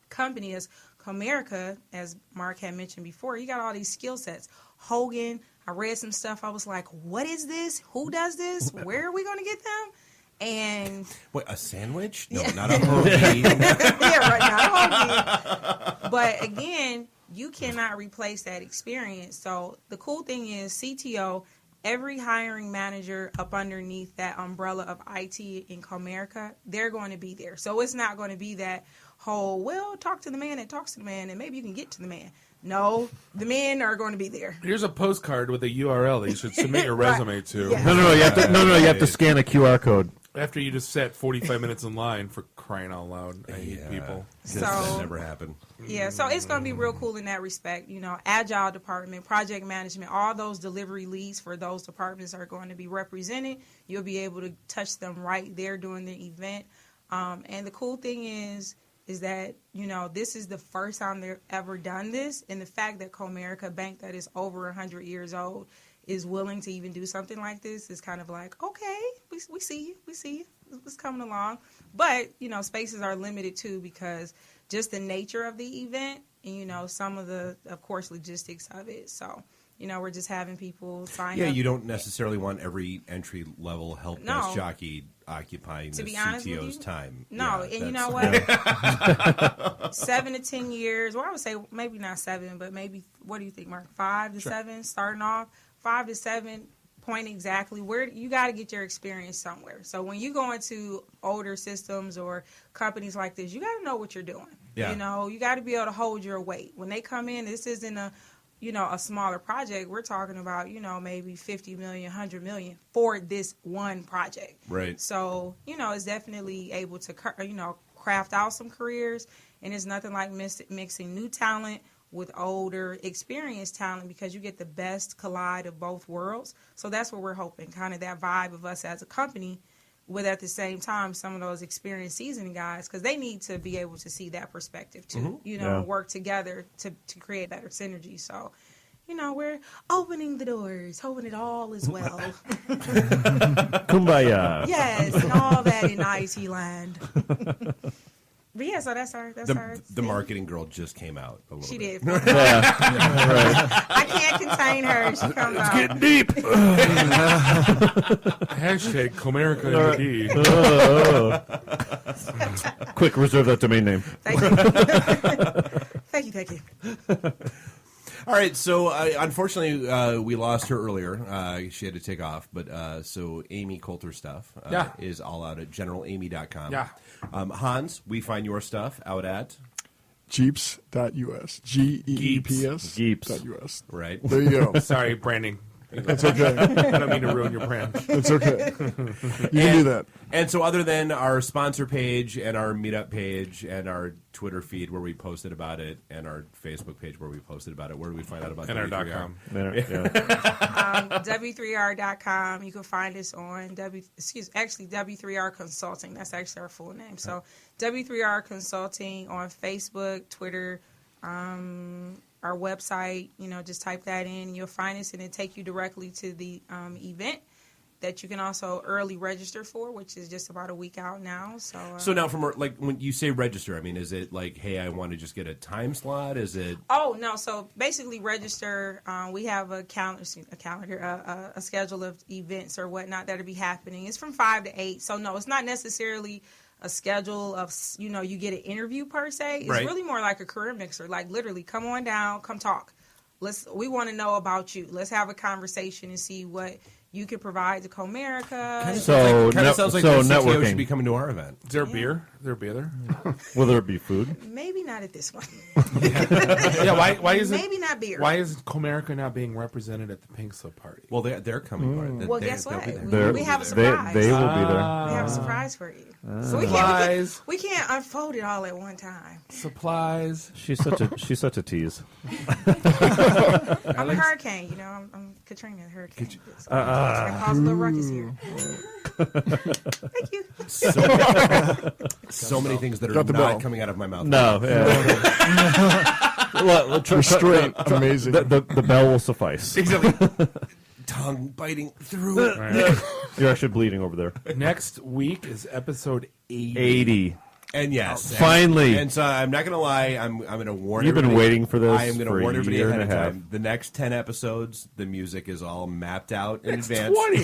company as Comerica, as Mark had mentioned before, you got all these skill sets. Hogan, I read some stuff. I was like, what is this? Who does this? Where are we going to get them? And what, a sandwich? No, not a hoagie. Yeah, right, not a hoagie. But again, you cannot replace that experience. So the cool thing is CTO, every hiring manager up underneath that umbrella of IT in Comerica, they're going to be there. So it's not going to be that whole, well, talk to the man that talks to the man, and maybe you can get to the man. No, the men are going to be there. Here's a postcard with a URL that you should submit your resume to. Yeah. No, you have to scan a QR code. After you just sat 45 minutes in line, for crying out loud. I hate people. That never happened. Yeah, so it's going to be real cool in that respect. Agile department, project management, all those delivery leads for those departments are going to be represented. You'll be able to touch them right there during the event. And the cool thing is that, this is the first time they've ever done this. And the fact that Comerica, a bank that is over 100 years old, is willing to even do something like this is kind of like, okay, we see you. It's coming along. But, spaces are limited too because just the nature of the event and, some of the, of course, logistics of it. So, we're just having people sign up. Yeah, you don't necessarily want every entry-level help desk jockey occupying the CTO's time. No, and you know what? 7 to 10 years, well, I would say maybe not 7, but maybe, what do you think, Mark? 5 to 7 starting off? 5 to 7, point exactly where you got to get your experience somewhere. So when you go into older systems or companies like this, you got to know what you're doing. Yeah. You got to be able to hold your weight. When they come in, this isn't a smaller project. We're talking about, maybe 50 million, 100 million for this one project. Right. So, it's definitely able to, craft out some careers, and it's nothing like mixing new talent with older, experienced talent, because you get the best collide of both worlds. So that's what we're hoping, kind of that vibe of us as a company, with at the same time some of those experienced seasoned guys, because they need to be able to see that perspective too, and work together to create better synergy. So, we're opening the doors, hoping it all is well. Kumbaya. Yes, and all that in IT land. But yeah, so that's our the marketing girl just came out a little She bit. did. I can't contain her. She comes out. Getting deep. Hashtag Comerica in the D. Quick, reserve that domain name. Thank you. Thank you. All right, so unfortunately we lost her earlier. She had to take off, but so Amy Coulter stuff is all out at generalamy.com. Yeah. Hans, we find your stuff out at GEEPS.us. GEEPS. GEEPS.us. Right. There you go. Sorry, branding. That's okay. I don't mean to ruin your brand. It's okay. You can do that. And so other than our sponsor page and our meetup page and our Twitter feed where we posted about it and our Facebook page where we posted about it, where do we find out about W3R? W3R.com. You can find us on W3R Consulting. That's actually our full name. So W3R Consulting on Facebook, Twitter, our website, just type that in. You'll find us, and it'll take you directly to the event that you can also early register for, which is just about a week out now. So now from when you say register, I mean, is it like, hey, I want to just get a time slot? Is it? Oh no! So basically, register. We have a schedule of events or whatnot that'll be happening. It's from 5 to 8. So no, it's not necessarily a schedule of, you get an interview per se. It's really more like a career mixer. Like literally, come on down, come talk. We want to know about you. Let's have a conversation and see what you can provide to Comerica. Kind of sounds like the CTO networking should be coming to our event. Is there beer? Is there beer there? Will there be food? Maybe not at this one. Why is it? Maybe not beer. Why is Comerica not being represented at the Pink Slip party? Well, they're coming. Well, guess what? We have a They surprise. will be there. We have a surprise for you. So we can't unfold it all at one time. Supplies. She's such a tease. I'm a hurricane, I'm Katrina, the hurricane. It's gonna cause a little ruckus here. Thank you. So many things that are not coming out of my mouth. No. Restraint. Amazing. The bell will suffice. Exactly. Tongue biting through it. Right. You're actually bleeding over there. Next week is episode 80. 80. And yes, finally. And so I'm not going to lie. I'm going to warn. You've been waiting for this. I am going to for warn a everybody year ahead and of a half. time. The next 10 episodes, the music is all mapped out in advance. 20.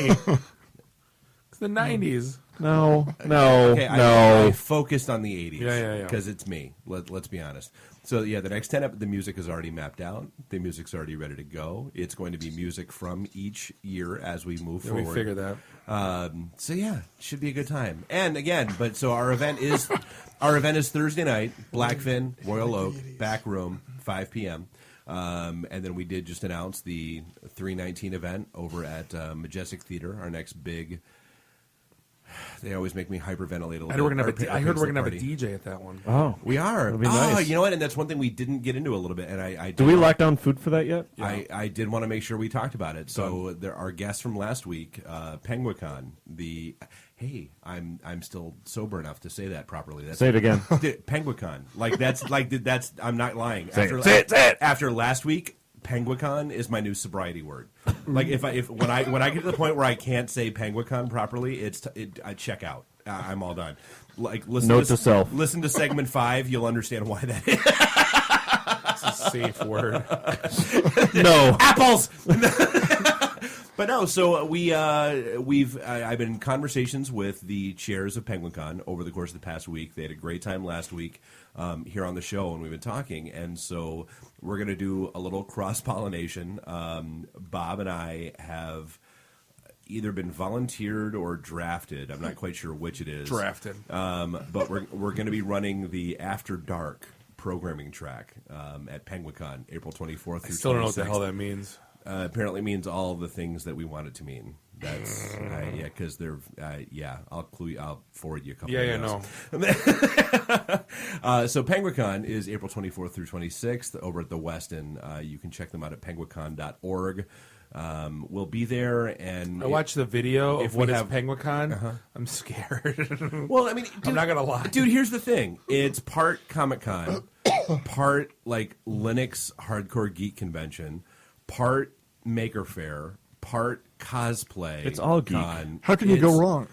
It's the 90s. No. Okay, I focused on the 80s. Yeah. Because it's me. Let's be honest. So the next 10 the music is already mapped out. The music's already ready to go. It's going to be music from each year as we move forward. We figured that. So it should be a good time. And again, so our event is Thursday night, Blackfin, Royal Oak, back room, 5 p.m. And then we did just announce the 319 event over at Majestic Theater, our next big. They always make me hyperventilate a little bit. I heard we're gonna have a DJ at that one. Oh, we are. That'd be nice. You know what? And that's one thing we didn't get into a little bit. And I do we lock down food for that yet? Yeah. I did want to make sure we talked about it. So there are guests from last week, Penguicon. I'm still sober enough to say that properly. Say it again. Penguicon. That's. I'm not lying. Say it. After last week. Penguicon is my new sobriety word. Like when I get to the point where I can't say Penguicon properly, I check out. I'm all done. Like Note to self. Listen to segment 5. You'll understand why that is. It's a safe word. No apples. But no, so I've been in conversations with the chairs of Penguicon over the course of the past week. They had a great time last week here on the show, and we've been talking. And so we're going to do a little cross-pollination. Bob and I have either been volunteered or drafted. I'm not quite sure which it is. Drafted. But we're going to be running the After Dark programming track at Penguicon, April 24th through 26th. I still don't know what the hell that means. apparently means all the things that we want it to mean. That's because they're I'll forward you a couple. So PenguinCon is April 24th through 26th over at the Westin. You can check them out at penguicon.org. We'll be there, and I watched the video of what is PenguinCon. I'm scared. Well, I mean, dude, I'm not gonna lie, dude. Here's the thing: it's part Comic-Con, part like Linux hardcore geek convention, part Maker Faire, part cosplay. It's all geek. How can you go wrong?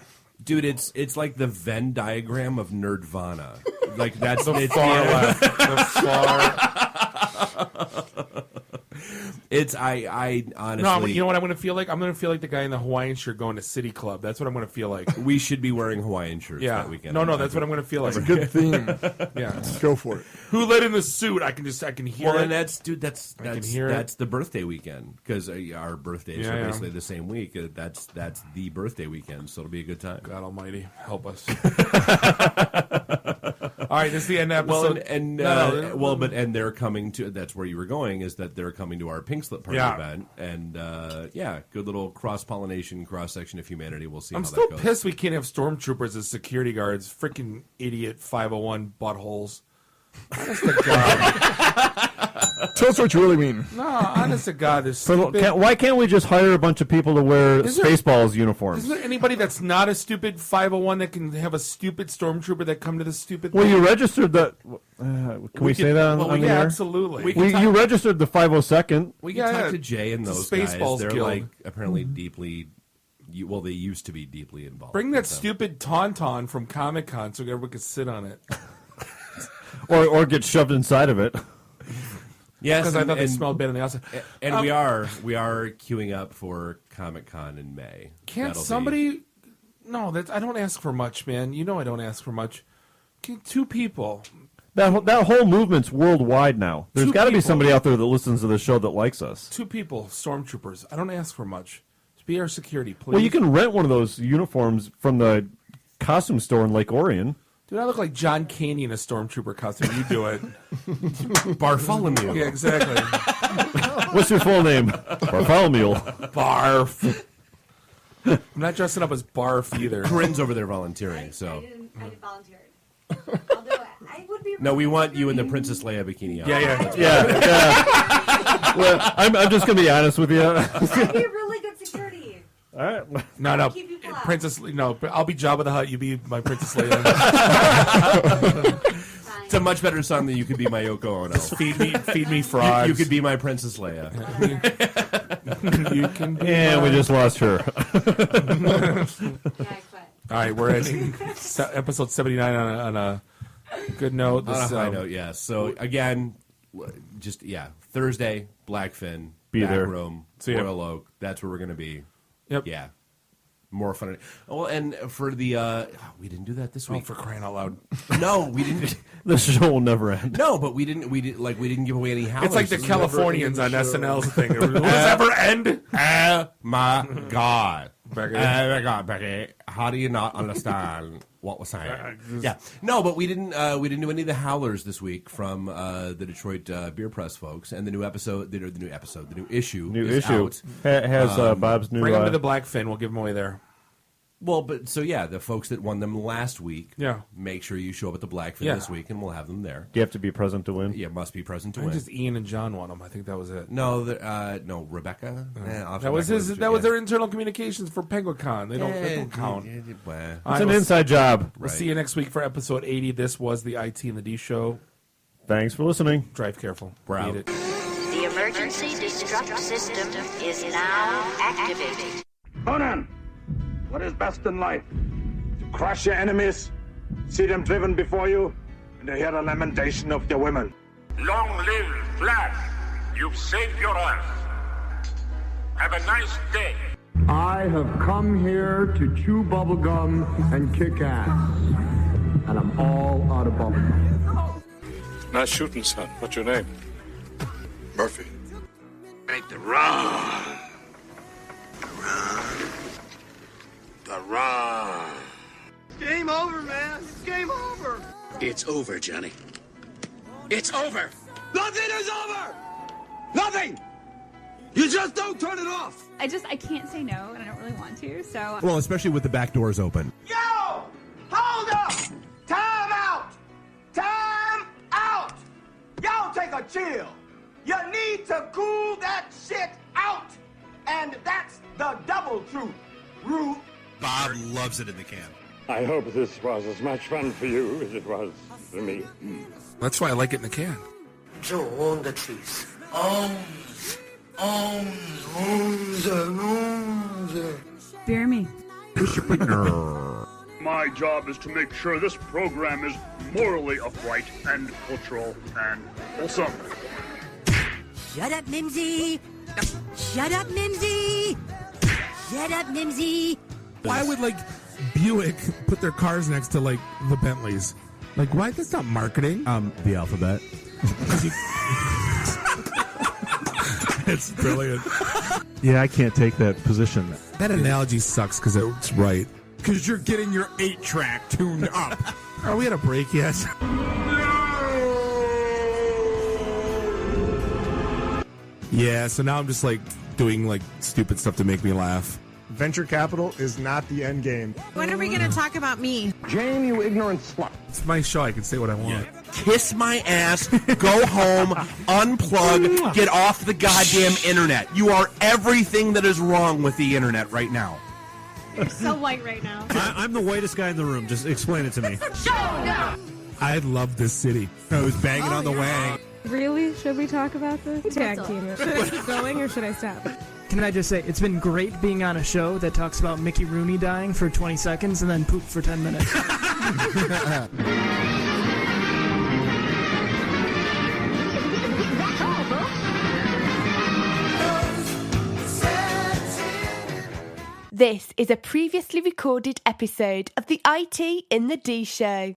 Dude, it's like the Venn diagram of Nerdvana. Like that's the far left. The far. It's I honestly. No, you know what I'm going to feel like? I'm going to feel like the guy in the Hawaiian shirt going to City Club. That's what I'm going to feel like. We should be wearing Hawaiian shirts that weekend. No, that's what I'm going to feel like. It's a good theme. Yeah, go for it. Who lit in the suit? I can hear it. Well, and that's that's the birthday weekend because our birthdays are basically the same week. That's the birthday weekend, so it'll be a good time. God Almighty, help us. All right, this is the end of the episode. Well, and they're coming to. That's where you were going. Is that they're coming to our Pink Slip Party event, and good little cross pollination, cross section of humanity. We'll see. I'm how still that goes. pissed we can't have stormtroopers as security guards. Freaking idiot 501 buttholes. Honest to God. Tell us what you really mean. No, honest to God, this. Why can't we just hire a bunch of people to wear Spaceballs uniforms? Is there anybody that's not a stupid 501 that can have a stupid stormtrooper that come to this stupid Well, thing? you registered the... can we say that on the air? Absolutely. You registered the 502nd. We can talk to Jay and those guys. They're Guild. like apparently deeply. Well, they used to be deeply involved. Bring that stupid tauntaun from Comic-Con so everyone can sit on it. or get shoved inside of it. Yes, because I thought they smelled bad on the outside. And we are queuing up for Comic-Con in May. Can't somebody? No, I don't ask for much, man. You know I don't ask for much. Two people. That whole movement's worldwide now. There's got to be somebody out there that listens to the show that likes us. Two people, stormtroopers. I don't ask for much. Just be our security, please. Well, you can rent one of those uniforms from the costume store in Lake Orion. Dude, I look like John Candy in a stormtrooper costume. You do it. Bartholomew. Yeah, exactly. What's your full name? Bartholomew. Barf. I'm not dressing up as Barf either. Corinne's over there volunteering, so. I didn't volunteer. I'll do it. I would be. No, we want you in the Princess Leia bikini. Yeah. Well, I'm just going to be honest with you. I'd be really good security. All right. No, Princess. No, I'll be Jabba the Hutt. You be my Princess Leia. It's a much better song than you could be my Yoko Ono. Just feed me frogs. You could be my Princess Leia. You can. And we just lost her. All right, we're ending episode 79 on a good note. On a high note, yes. So again, just Thursday, Blackfin, be back there. Room, See ya. Royal Oak. That's where we're going to be. Yep. Yeah. More fun. Well, and for the we didn't do that this week. Oh, for crying out loud! No, we didn't. This show will never end. No, but we didn't give away any howlers. It's like the Californians on SNL's thing. Will this ever end? Oh my God, Becky! Oh my God, Becky! How do you not understand what we're saying? Yeah, no, but we didn't do any of the howlers this week from the Detroit Beer Press folks, and the new issue is out. Has Bob's new. Bring them to the Blackfin. We'll give them away there. Well, but so the folks that won them last week. Yeah. Make sure you show up at the Blackfin this week, and we'll have them there. Do you have to be present to win? Yeah, must be present to I think win. just Ian and John won them. I think that was it. No, Rebecca. That was their internal communications for PenguinCon. They don't count. It's an inside job. We'll see you next week for episode 80. This was the IT and the D Show. Thanks for listening. Drive careful. We're out. Need it. The emergency destruct system is now activated. Conan, what is best in life? To crush your enemies, see them driven before you, and to hear the lamentation of your women. Long live Flash. You've saved your ass. Have a nice day. I have come here to chew bubblegum and kick ass. And I'm all out of bubblegum. Nice shooting, son. What's your name? Murphy. Make the run. The run. Game over, man. It's game over. It's over, Johnny. It's over. Nothing is over. Nothing. You just don't turn it off. I can't say no, and I don't really want to, so. Well, especially with the back doors open. Yo! Hold up! Time out! Time out! Y'all take a chill. You need to cool that shit out. And that's the double truth. Ruth. Bob loves it in the can. I hope this was as much fun for you as it was for me. That's why I like it in the can. Joe, own the truth. Bear me. My job is to make sure this program is morally upright and cultural and wholesome. Shut up, Mimsy! Shut up, Mimsy! Shut up, Mimsy! Why would Buick put their cars next to the Bentleys? Why? That's not marketing. The alphabet. It's brilliant. Yeah, I can't take that position. That analogy sucks because it's right. Because you're getting your 8-track tuned up. Are we at a break yet? Yeah, so now I'm just doing stupid stuff to make me laugh. Venture capital is not the end game. When are we going to talk about me? Jane, you ignorant slut. It's my show. I can say what I want. Kiss my ass, go home, unplug, get off the goddamn internet. You are everything that is wrong with the internet right now. You're so white right now. I'm the whitest guy in the room. Just explain it to me. I love this city. I was banging on the wang. Really? Should we talk about this? Tag team it. Should I keep going or should I stop? Can I just say, it's been great being on a show that talks about Mickey Rooney dying for 20 seconds and then poop for 10 minutes. This is a previously recorded episode of the IT in the D Show.